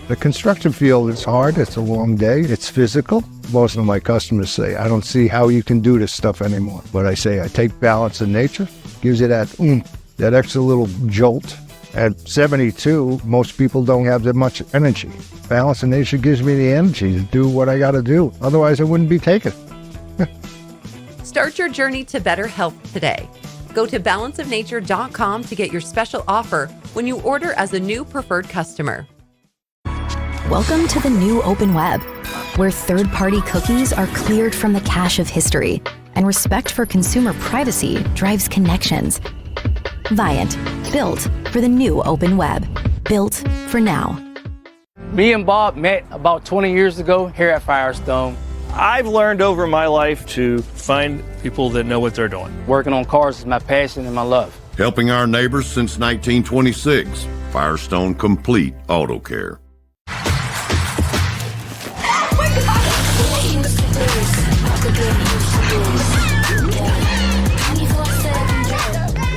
The construction field is hard. It's a long day. It's physical. Most of my customers say, I don't see how you can do this stuff anymore. But I say, I take balance in nature, gives you that that extra little jolt. At 72, most people don't have that much energy. Balance in nature gives me the energy to do what I got to do. Otherwise, I wouldn't be taking it. Start your journey to better health today. Go to balanceofnature.com to get your special offer when you order as a new preferred customer. Welcome to the new open web, where third-party cookies are cleared from the cache of history and respect for consumer privacy drives connections. Viant, built for the new open web, built for now. Me and Bob met about 20 years ago here at Firestone. I've learned over my life to find people that know what they're doing. Working on cars is my passion and my love. Helping our neighbors since 1926. Firestone Complete Auto Care.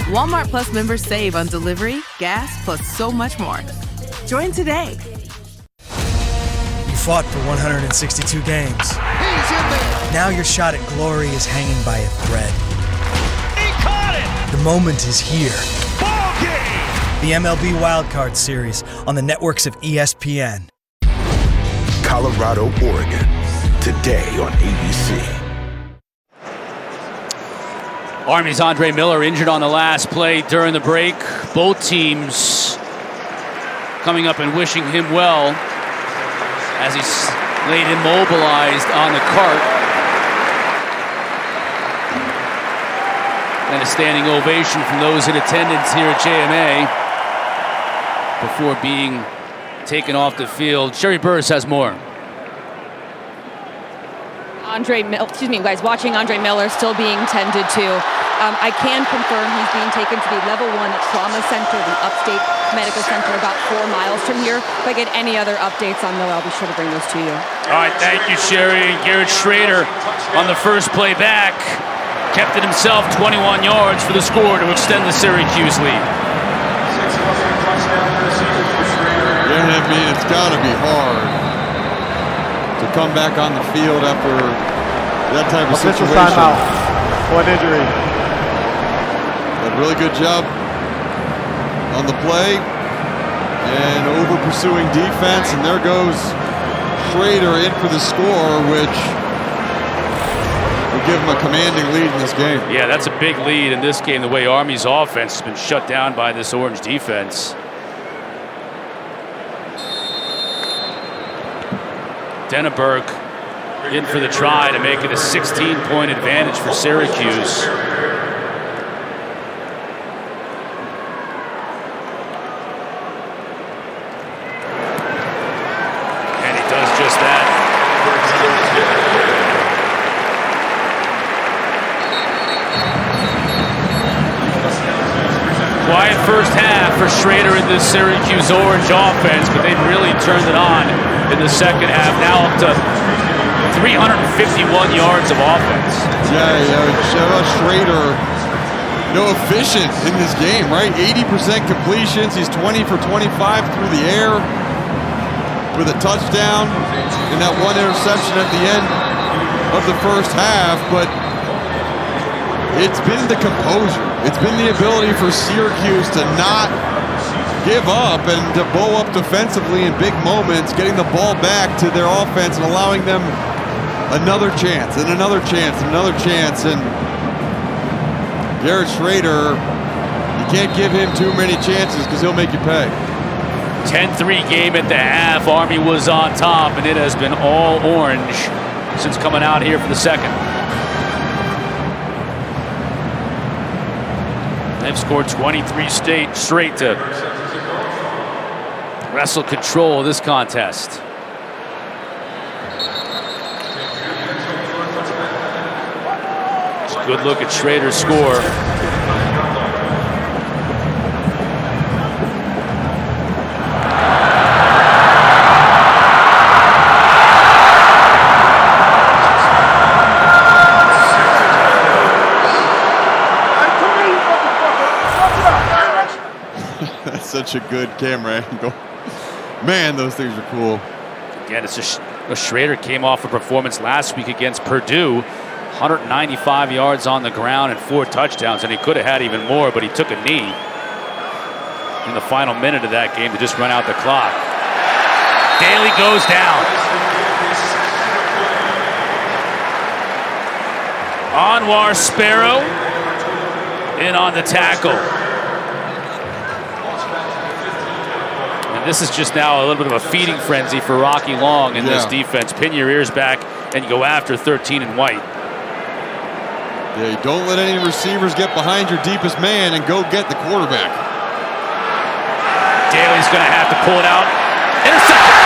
Walmart Plus members save on delivery, gas, plus so much more. Join today. You fought for 162 games. He's in there. Now your shot at glory is hanging by a thread. He caught it. The moment is here. Ball game. The MLB Wild Card Series on the networks of ESPN. Colorado, Oregon. Today on ABC. Army's Andre Miller injured on the last play during the break. Both teams coming up and wishing him well as he's laid immobilized on the cart. And a standing ovation from those in attendance here at JMA before being taken off the field. Sherry Burris has more. Watching Andre Miller still being tended to. I can confirm he's being taken to the level 1 trauma center, the Upstate Medical Center, about 4 miles from here. If I get any other updates on Noah, I'll be sure to bring those to you. All right, thank you, Sherry. And Garrett Schrader on the first play back kept it himself 21 yards for the score to extend the Syracuse lead. Yeah, I mean, it's got to be hard to come back on the field after that type of Official situation. timeout. One injury. A really good job on the play and over pursuing defense, and there goes Schrader in for the score, which will give him a commanding lead in this game. Yeah, that's a big lead in this game, the way Army's offense has been shut down by this Orange defense. Denneberg in for the try to make it a 16-point advantage for Syracuse. And he does just that. Quiet first half for Schrader in this Syracuse Orange offense, but they've really turned it on in the second half. Now up to 351 yards of offense. Yeah, Schrader, efficient in this game, right? 80% completions. He's 20 for 25 through the air with a touchdown and that one interception at the end of the first half. But it's been the composure. It's been the ability for Syracuse to not give up and to bow up defensively in big moments, getting the ball back to their offense and allowing them another chance and another chance and another chance. And Garrett Schrader, you can't give him too many chances because he'll make you pay. 10-3 game at the half. Army was on top, and it has been all orange since coming out here for the second. They've scored 23 straight to wrestle control of this contest. Good look at Schrader's score. That's such a good camera angle. Man, those things are cool. Again, it's Schrader came off a performance last week against Purdue. 195 yards on the ground and 4 touchdowns, and he could have had even more, but he took a knee in the final minute of that game to just run out the clock. Daly goes down. Anwar Sparrow in on the tackle. And this is just now a little bit of a feeding frenzy for Rocky Long in this defense. Pin your ears back and go after 13 and white. Yeah, don't let any receivers get behind your deepest man and go get the quarterback. Daly's going to have to pull it out. Intercepted.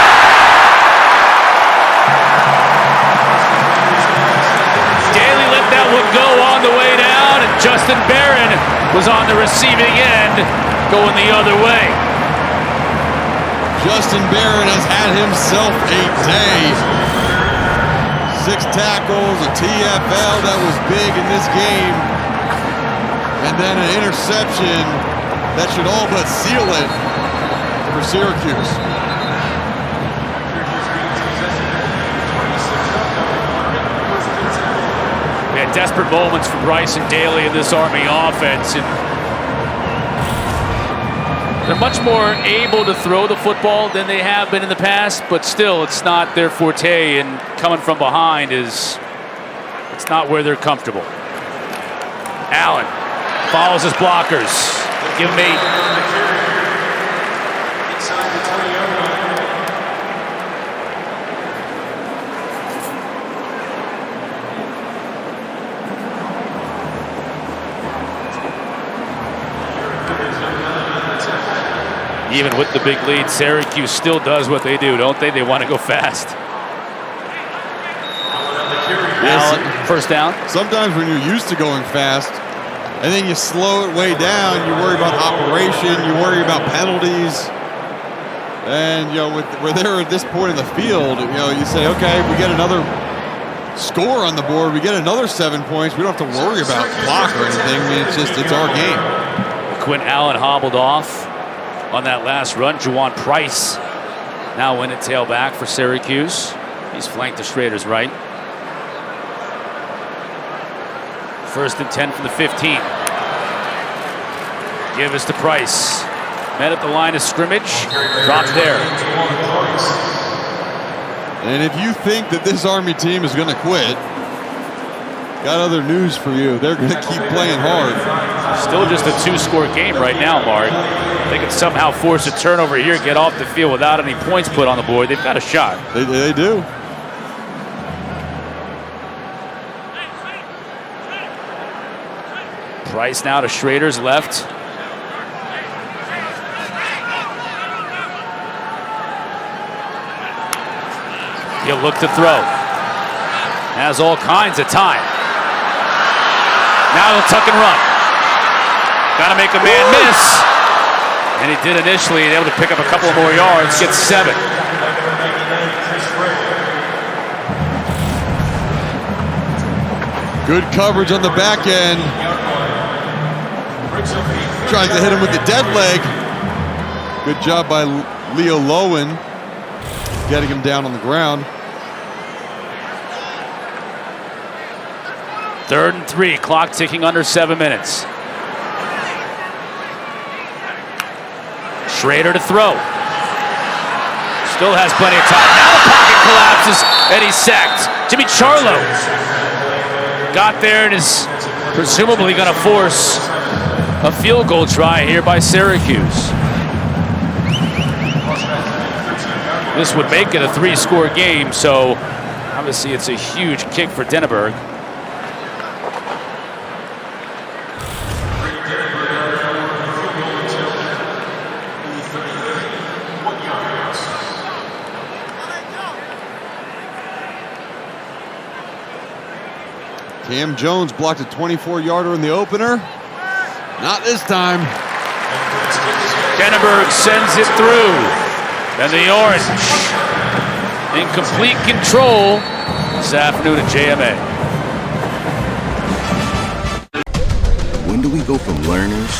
Daly let that one go on the way down, and Justin Barron was on the receiving end going the other way. Justin Barron has had himself a day. 6 tackles, a TFL that was big in this game, and then an interception that should all but seal it for Syracuse. We had desperate moments from Bryson Daly in this Army offense, and they're much more able to throw the football than they have been in the past, but still, it's not their forte, and coming from behind it's not where they're comfortable. Allen follows his blockers. Give him 8. Even with the big lead, Syracuse still does what they do, don't they? They want to go fast. Yes. Allen, first down. Sometimes when you're used to going fast, and then you slow it way down. You worry about operation. You worry about penalties. And, you know, we're there at this point in the field, you know, you say, okay, we get another score on the board. We get another 7 points. We don't have to worry about clock or anything. I mean, it's our game. Quinn Allen hobbled off on that last run. Juwan Price now in at tailback for Syracuse. He's flanked to Schrader's right. 1st and 10 from the 15. Give us to Price. Met at the line of scrimmage. Dropped there. And if you think that this Army team is going to quit, got other news for you. They're going to keep playing hard. Still just a 2-score game right now, Mark. They can somehow force a turnover here, get off the field without any points put on the board. They've got a shot. They do. Price now to Schrader's left. He'll look to throw. Has all kinds of time. Now he'll tuck and run. Got to make a man miss. And he did initially, able to pick up a couple more yards, gets 7. Good coverage on the back end. Tries to hit him with the dead leg. Good job by Leo Lowen, getting him down on the ground. 3rd and 3, clock ticking under 7 minutes. Schrader to throw. Still has plenty of time. Now the pocket collapses and he's sacked. Jimmy Charlo got there and is presumably going to force a field goal try here by Syracuse. This would make it a 3-score game, so obviously it's a huge kick for Denneberg. Cam Jones blocked a 24-yarder in the opener. Not this time. Denneberg sends it through. And the Orange in complete control this afternoon at JMA. When do we go from learners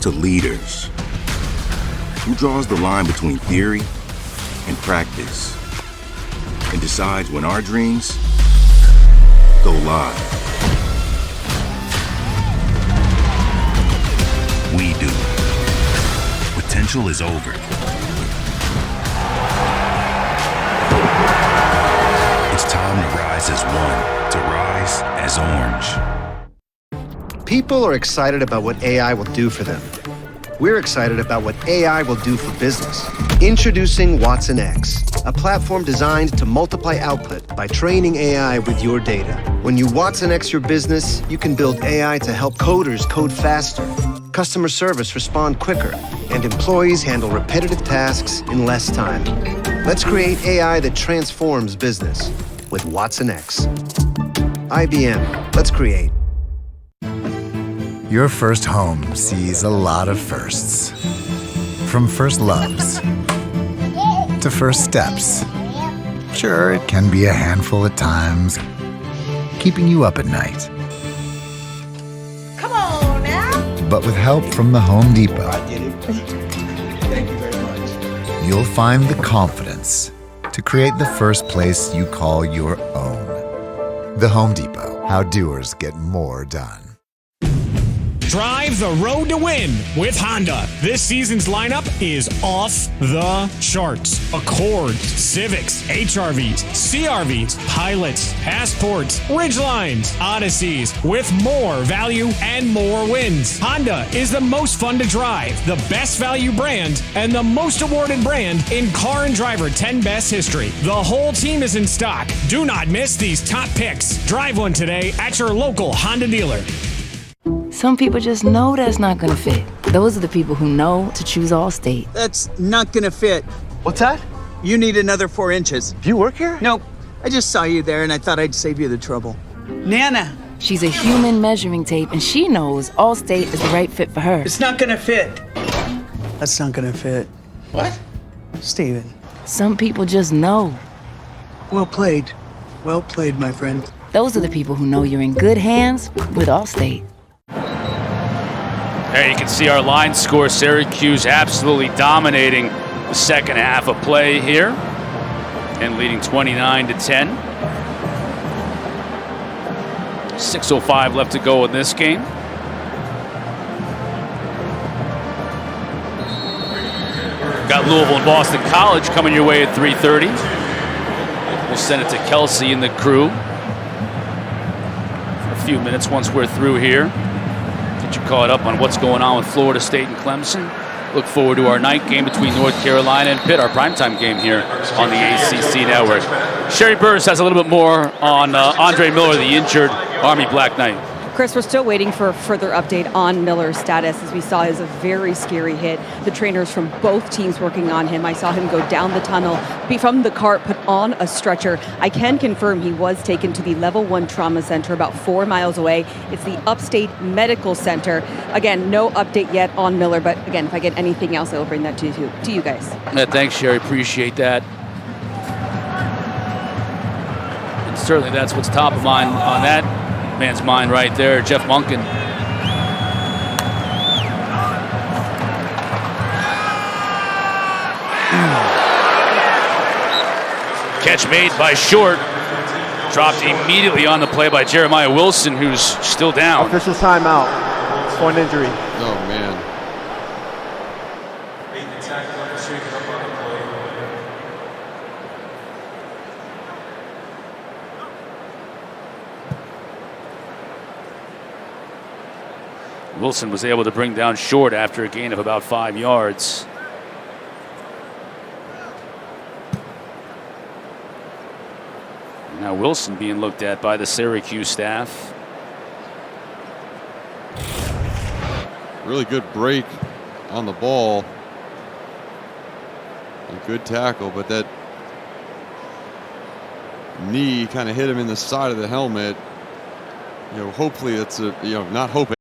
to leaders? Who draws the line between theory and practice and decides when our dreams go live? We do. Potential is over. It's time to rise as one, to rise as Orange. People are excited about what AI will do for them. We're excited about what AI will do for business. Introducing Watson X, a platform designed to multiply output by training AI with your data. When you Watson X your business, you can build AI to help coders code faster, customer service respond quicker, and employees handle repetitive tasks in less time. Let's create AI that transforms business with Watson X. IBM, let's create. Your first home sees a lot of firsts. From first loves to first steps. Sure, it can be a handful at times, keeping you up at night. Come on now. But with help from the Home Depot, Thank you very much. you'll find the confidence to create the first place you call your own. The Home Depot, how doers get more done. Drive the road to win with Honda. This season's lineup is off the charts. Accords, Civics, HRVs, CRVs, Pilots, Passports, Ridgelines, Odysseys, with more value and more wins. Honda is the most fun to drive, the best value brand, and the most awarded brand in Car and Driver 10 Best history. The whole team is in stock. Do not miss these top picks. Drive one today at your local Honda dealer. Some people just know that's not gonna fit. Those are the people who know to choose Allstate. That's not gonna fit. What's that? You need another 4 inches. Do you work here? Nope. I just saw you there and I thought I'd save you the trouble. Nana, She's a human measuring tape, and she knows Allstate is the right fit for her. It's not gonna fit. That's not gonna fit. What? Steven. Some people just know. Well played. Well played, my friend. Those are the people who know you're in good hands with Allstate. There you can see our line score. Syracuse absolutely dominating the second half of play here and leading 29-10. 6:05 left to go in this game. Got Louisville and Boston College coming your way at 3:30. We'll send it to Kelsey and the crew for a few minutes once we're through here. Get you caught up on what's going on with Florida State and Clemson. Look forward to our night game between North Carolina and Pitt, our primetime game here on the ACC Network. Sherry Burris has a little bit more on Andre Miller, the injured Army Black Knight. Chris, we're still waiting for a further update on Miller's status. As we saw, is a very scary hit. The trainers from both teams working on him. I saw him go down the tunnel, be from the cart, put on a stretcher. I can confirm he was taken to the Level 1 Trauma Center about 4 miles away. It's the Upstate Medical Center. Again, no update yet on Miller, but again, if I get anything else, I will bring that to you guys. Yeah, thanks, Sherry. Appreciate that. And certainly that's what's top of mind on that man's mind right there, Jeff Monken. Catch made by Short. Dropped immediately on the play by Jeremiah Wilson, who's still down. Official timeout. One injury. Oh, man. Wilson was able to bring down Short after a gain of about 5 yards. Now Wilson being looked at by the Syracuse staff. Really good break on the ball. A good tackle, but that knee kind of hit him in the side of the helmet. You know, hopefully it's a, you know, not hoping.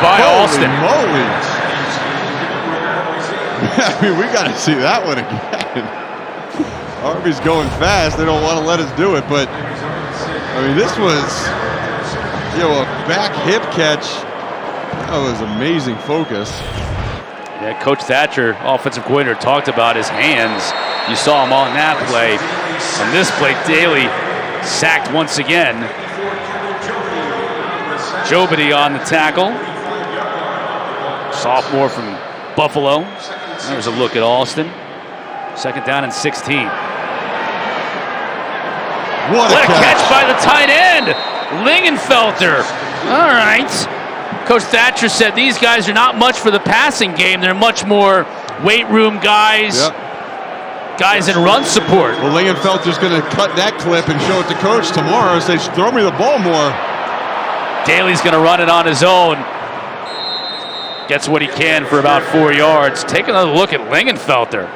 By Alston. Moly. I mean, we got to see that one again. Army's going fast. They don't want to let us do it, but I mean, this was, you know, a back hip catch. That was amazing focus. Yeah, Coach Thatcher, offensive coordinator, talked about his hands. You saw him on that play. On this play, Daly sacked once again. Jobity on the tackle. Sophomore from Buffalo. There's a look at Alston. Second down and 16. What a catch by the tight end, Lingenfelter. All right. Coach Thatcher said these guys are not much for the passing game. They're much more weight room guys, guys in run support. Well, Lingenfelter's going to cut that clip and show it to Coach tomorrow. Say, throw me the ball more. Daly's going to run it on his own. Gets what he can for about 4 yards. Take another look at Lingenfelter.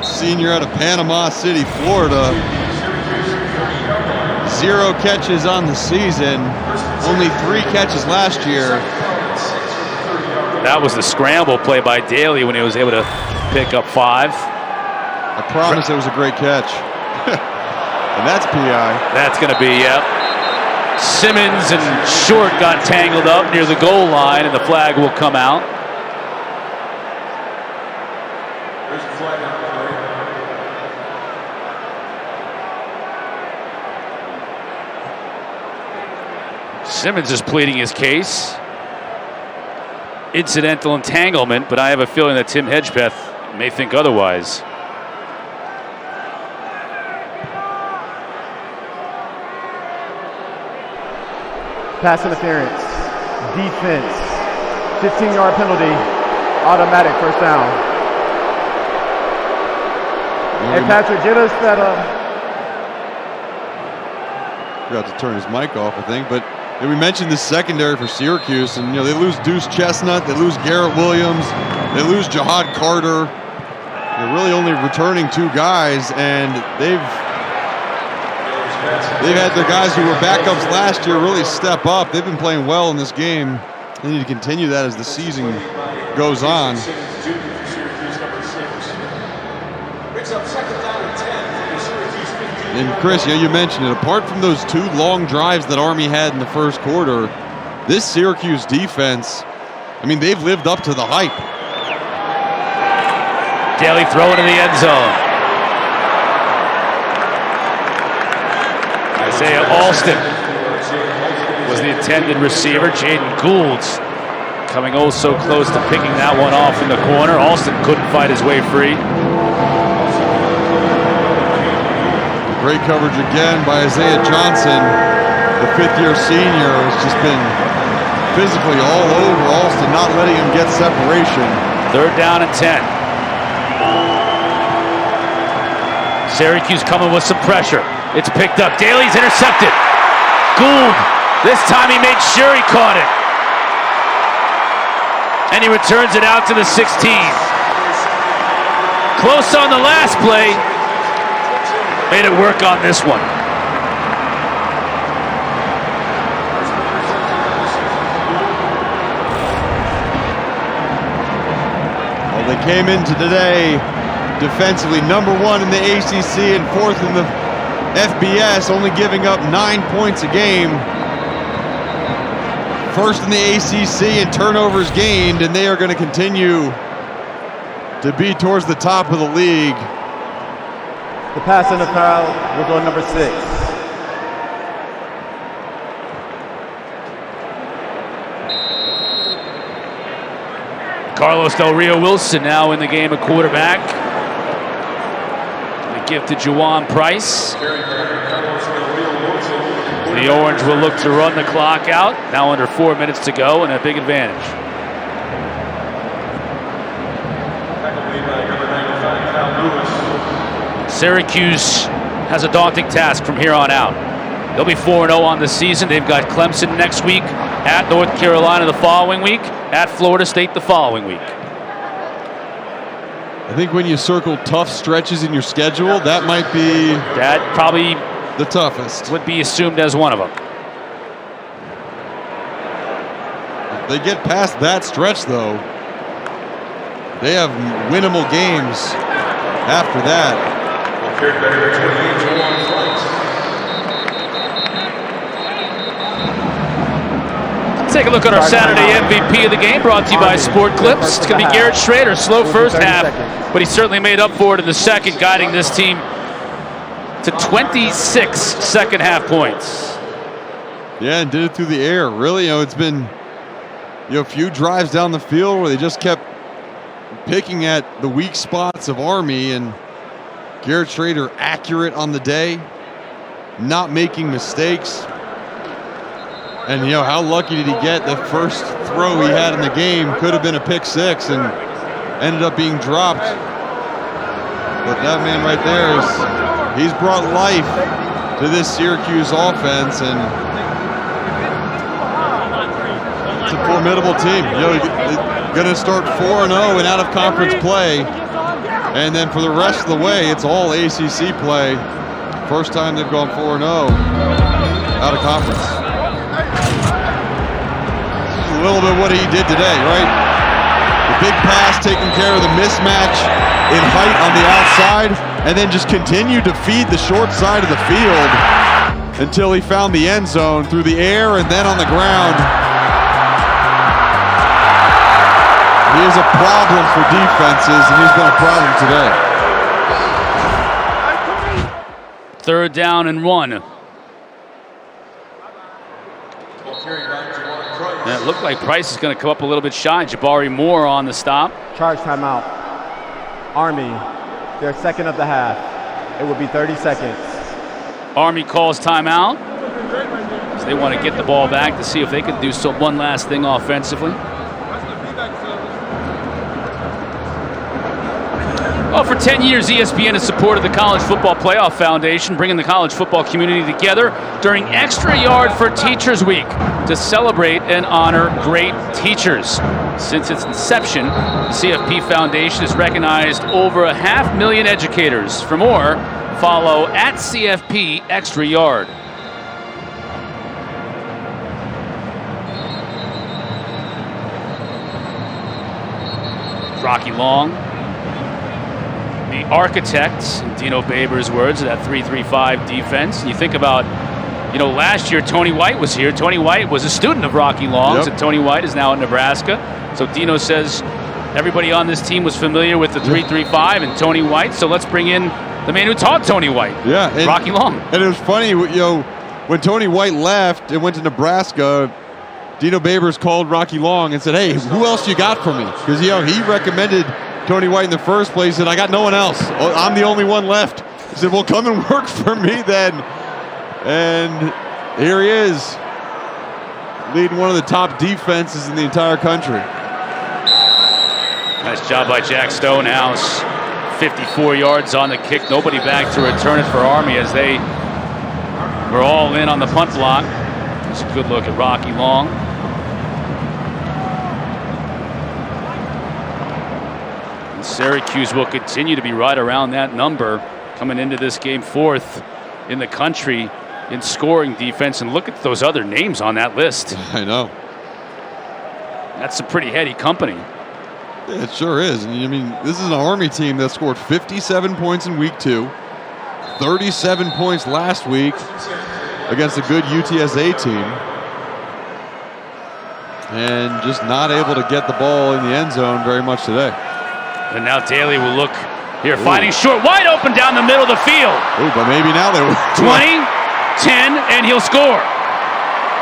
senior out of Panama City, Florida. 0 catches on the season, only 3 catches last year. That was the scramble play by Daly when he was able to pick up 5. I promise it was a great catch. And that's PI. That's going to be, yep. Simmons and Short got tangled up near the goal line, and the flag will come out. Simmons is pleading his case. Incidental entanglement, but I have a feeling that Tim Hedgepeth may think otherwise. Pass interference. Defense. 15-yard penalty. Automatic first down. Hey, Patrick, get us that. Forgot to turn his mic off, I think. But we mentioned the secondary for Syracuse, and they lose Deuce Chestnut, they lose Garrett Williams, they lose Jihad Carter. They're really only returning 2 guys, and they've had the guys who were backups last year really step up. They've been playing well in this game. They need to continue that as the season goes on. And Chris, you mentioned it. Apart from those 2 long drives that Army had in the first quarter, this Syracuse defense, I mean, they've lived up to the hype. Daly throwing in the end zone. Isaiah Alston was the intended receiver. Jaden Goulds coming oh so close to picking that one off in the corner. Alston couldn't fight his way free. Great coverage again by Isaiah Johnson. The 5th-year senior has just been physically all over Alston, not letting him get separation. 3rd down and 10. Syracuse coming with some pressure. It's picked up. Daly's intercepted. Gould, this time he made sure he caught it. And he returns it out to the 16. Close on the last play. Made it work on this one. Well, they came into today defensively #1 in the ACC and 4th in the FBS, only giving up 9 points a game. 1st in the ACC in turnovers gained, and they are going to continue to be towards the top of the league. The pass interference was on number 6. Carlos Del Rio Wilson now in the game at quarterback. The give to Juwan Price. The Orange will look to run the clock out. Now under 4 minutes to go and a big advantage. Syracuse has a daunting task from here on out. They'll be 4-0 on the season. They've got Clemson next week, at North Carolina the following week, at Florida State the following week. I think when you circle tough stretches in your schedule, that might be probably the toughest. Would be assumed as one of them. If they get past that stretch, though, they have winnable games after that. Take a look at our Saturday MVP of the game, brought to you by Sport Clips. It's going to be Garrett Schrader. Slow first half, but he certainly made up for it in the second, guiding this team to 26 second half points. Yeah, and did it through the air. Really, it's been a few drives down the field where they just kept picking at the weak spots of Army, and Garrett Schrader accurate on the day, not making mistakes. And how lucky did he get? The first throw he had in the game could have been a pick 6 and ended up being dropped. But that man right there he's brought life to this Syracuse offense, and it's a formidable team. going to start 4-0 in out-of-conference play. And then for the rest of the way, it's all ACC play. First time they've gone 4-0 out of conference. A little bit what he did today, right? The big pass taking care of the mismatch in height on the outside, and then just continued to feed the short side of the field until he found the end zone through the air and then on the ground. He is a problem for defenses, and he's been a problem today. 3rd down and 1. And it looked like Price is going to come up a little bit shy. Jabari Moore on the stop. Charge timeout. Army, their second of the half. It will be 30 seconds. Army calls timeout. So they want to get the ball back to see if they can do one last thing offensively. Well, for 10 years, ESPN has supported the College Football Playoff Foundation, bringing the college football community together during Extra Yard for Teachers Week to celebrate and honor great teachers. Since its inception, the CFP Foundation has recognized over 500,000 educators. For more, follow @CFP Extra Yard. Rocky Long, the architects, in Dino Baber's words, of that 3-3-5 defense. And you think about, last year Tony White was here. Tony White was a student of Rocky Long's, and Tony White is now in Nebraska. So Dino says everybody on this team was familiar with the 3-3-5 and Tony White. So let's bring in the man who taught Tony White, Rocky Long. And it was funny, when Tony White left and went to Nebraska, Dino Babers called Rocky Long and said, "Hey, who else you got for me?" Because he recommended Tony White in the first place. He said, "I got no one else. I'm the only one left." He said, "Well, come and work for me then." And here he is, leading one of the top defenses in the entire country. Nice job by Jack Stonehouse. 54 yards on the kick. Nobody back to return it for Army as they were all in on the punt block. It's a good look at Rocky Long. Syracuse will continue to be right around that number coming into this game, 4th in the country in scoring defense. And look at those other names on that list. I know. That's some pretty heady company. Yeah, it sure is. And I mean, this is an Army team that scored 57 points in week 2, 37 points last week against a good UTSA team, and just not able to get the ball in the end zone very much today. And now Daly will look here, finding short, wide open down the middle of the field. Ooh, but maybe now they will. 20, 10, and he'll score.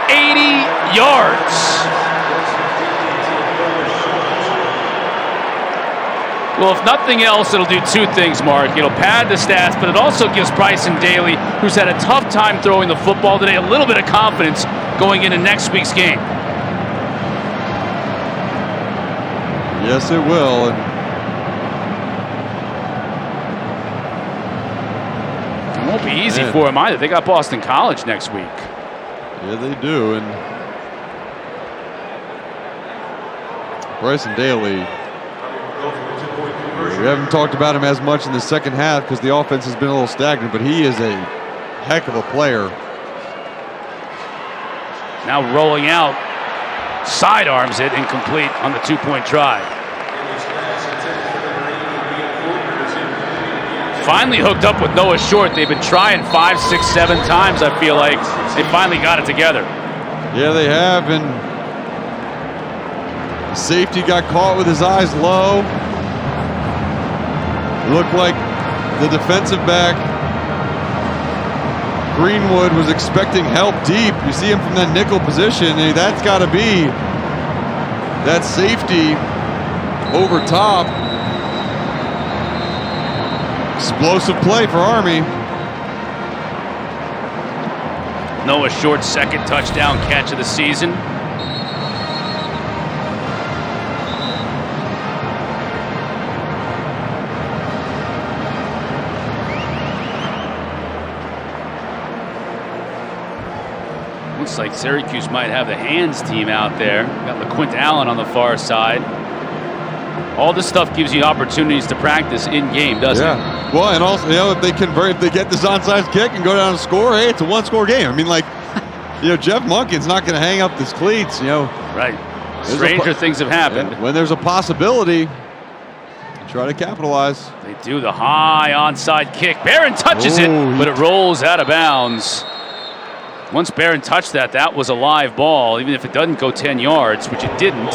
80 yards. Well, if nothing else, it'll do 2 things, Mark. It'll pad the stats, but it also gives Bryson Daly, who's had a tough time throwing the football today, a little bit of confidence going into next week's game. Yes, it will. And it won't be easy for him either. They got Boston College next week. Yeah, they do. And Bryson Daly, we haven't talked about him as much in the second half because the offense has been a little stagnant, but he is a heck of a player. Now rolling out, sidearms it, incomplete on the 2-point try. Finally hooked up with Noah Short. They've been trying 5, 6, 7 times, I feel like. They finally got it together. Yeah, they have, and the safety got caught with his eyes low. Looked like the defensive back, Greenwood, was expecting help deep. You see him from that nickel position, and that's got to be that safety over top. Explosive play for Army. Noah Short's second touchdown catch of the season. Looks like Syracuse might have the hands team out there. Got LaQuint Allen on the far side. All this stuff gives you opportunities to practice in game, doesn't it? Well, and also, if they convert, if they get this onside kick and go down and score, hey, it's a one-score game. I mean, like, Jeff Monken's not going to hang up his cleats, Right. Stranger things have happened. When there's a possibility, try to capitalize. They do the high onside kick. Barron touches it, but it rolls out of bounds. Once Barron touched that, that was a live ball, even if it doesn't go 10 yards, which it didn't,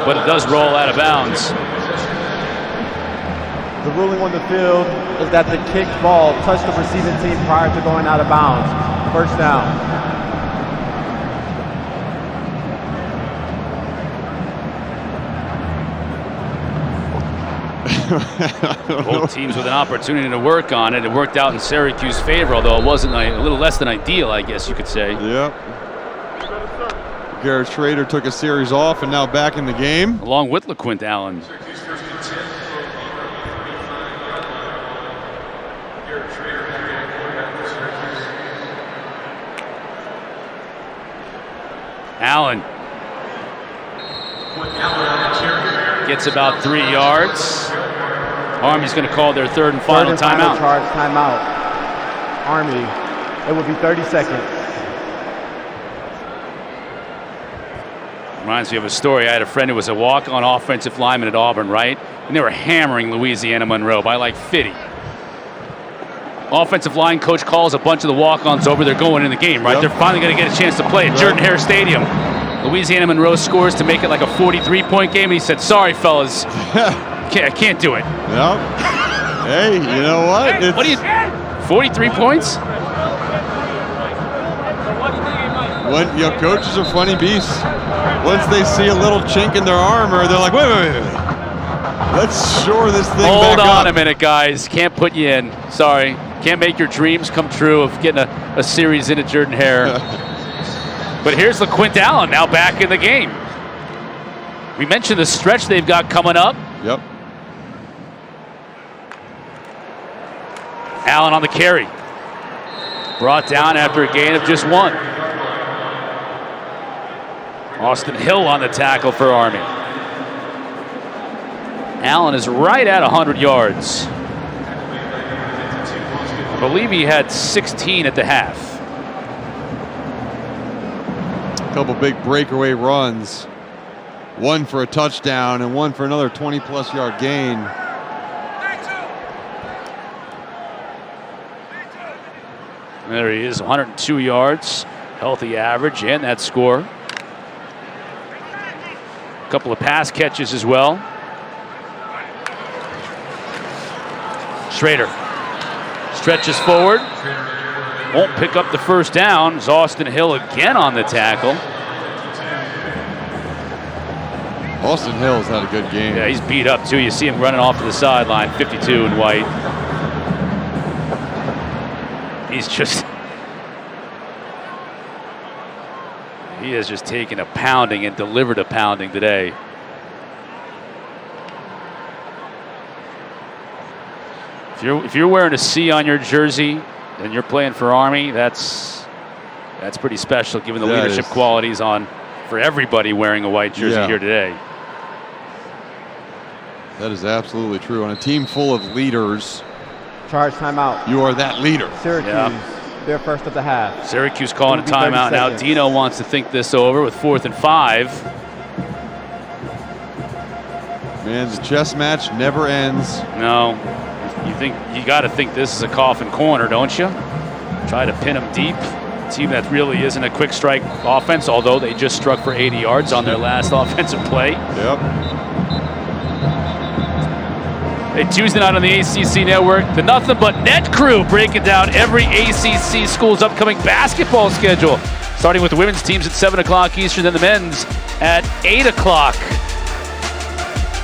but it does roll out of bounds. The ruling on the field is that the kicked ball touched the receiving team prior to going out of bounds. First down. Both teams with an opportunity to work on it. It worked out in Syracuse's favor, although it wasn't a little less than ideal, I guess you could say. Yep. Garrett Schrader took a series off and now back in the game. Along with LaQuint Allen. Allen gets about 3 yards. Army's going to call their third and final timeout. Timeout. Army, it will be 30 seconds. Reminds me of a story. I had a friend who was a walk-on offensive lineman at Auburn, right? And they were hammering Louisiana Monroe by like 50. Offensive line coach calls a bunch of the walk-ons over. They're going in the game, right? Yep. They're finally going to get a chance to play at Jordan-Hare Stadium. Louisiana Monroe scores to make it like a 43-point game, and he said, "Sorry, fellas, I can't do it." Yep. Hey, you know what? What do you? 43 points? When coaches are funny beasts. Once they see a little chink in their armor, they're like, "Wait. Let's shore this thing back up." Hold on a minute, guys. Can't put you in. Sorry. Can't make your dreams come true of getting a series in at Jordan-Hare. But here's LaQuint Allen now back in the game. We mentioned the stretch they've got coming up. Yep. Allen on the carry. Brought down after a gain of just 1. Austin Hill on the tackle for Army. Allen is right at 100 yards. I believe he had 16 at the half. A couple big breakaway runs. One for a touchdown and one for another 20-plus yard gain. There he is, 102 yards. Healthy average and that score. A couple of pass catches as well. Schrader stretches forward. Won't pick up the first down. It's Austin Hill again on the tackle. Austin Hill's had a good game. Yeah, he's beat up too. You see him running off to the sideline, 52 in white. He's just... He has just taken a pounding and delivered a pounding today. If you're wearing a C on your jersey and you're playing for Army, that's pretty special, given the leadership qualities for everybody wearing a white jersey here today. That is absolutely true. On a team full of leaders, charge timeout. You are that leader. Syracuse, their first of the half. Syracuse calling a timeout now. Dino wants to think this over with 4th and 5. Man, the chess match never ends. No. You got to think this is a coffin corner, don't you? Try to pin them deep. A team that really isn't a quick strike offense, although they just struck for 80 yards on their last offensive play. Yep. Hey, Tuesday night on the ACC Network, the Nothing But Net crew breaking down every ACC school's upcoming basketball schedule, starting with the women's teams at 7 o'clock Eastern, then the men's at 8 o'clock.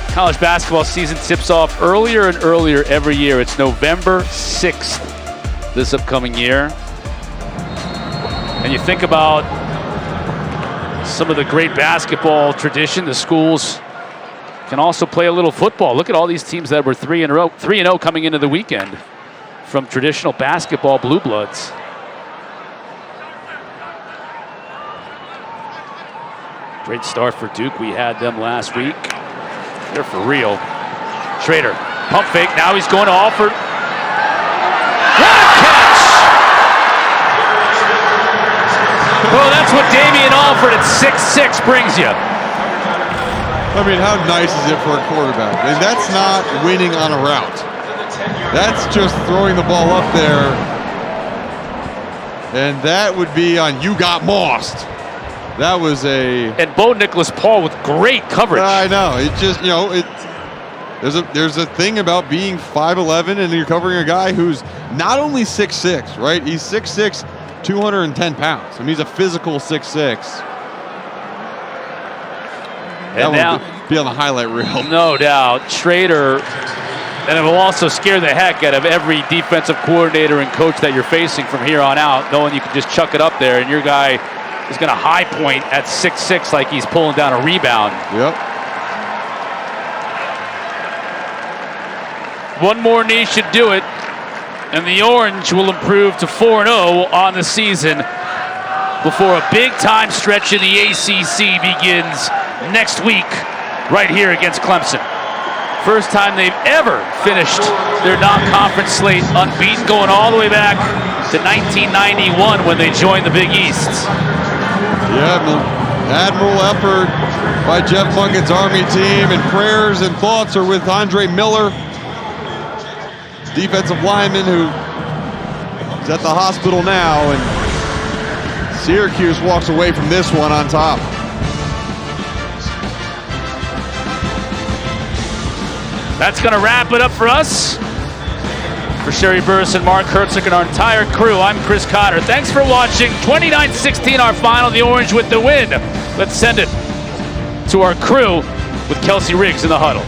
College basketball season tips off earlier and earlier every year. It's November 6th this upcoming year. And you think about some of the great basketball tradition, the schools can also play a little football. Look at all these teams that were 3-0 coming into the weekend from traditional basketball blue bloods. Great start for Duke. We had them last week. They're for real. Schrader, pump fake. Now he's going to Alford. What a catch! Well, that's what Damian Alford at 6'6" brings you. I mean, how nice is it for a quarterback? I mean, that's not winning on a route. That's just throwing the ball up there. And that would be on you got mossed. That was a... And Bo Nicholas Paul with great coverage. I know. It just, you know, there's a thing about being 5'11" and you're covering a guy who's not only 6'6", right? He's 6'6", 210 pounds. I mean, he's a physical 6'6". That now, would be on the highlight reel. No doubt. Schrader, and it will also scare the heck out of every defensive coordinator and coach that you're facing from here on out, knowing you can just chuck it up there and your guy is going to high point at 6'6" like he's pulling down a rebound. Yep. One more knee should do it, and the Orange will improve to 4-0 on the season before a big-time stretch in the ACC begins next week right here against Clemson. First time they've ever finished their non-conference slate unbeaten, going all the way back to 1991 when they joined the Big East. Yeah, admirable effort by Jeff Munkin's Army team, and prayers and thoughts are with Andre Miller, defensive lineman who is at the hospital now, and Syracuse walks away from this one on top. That's going to wrap it up for us. For Sherry Burris and Mark Herzog and our entire crew, I'm Chris Cotter. Thanks for watching. 29-16 our final, the Orange with the win. Let's send it to our crew with Kelsey Riggs in the huddle.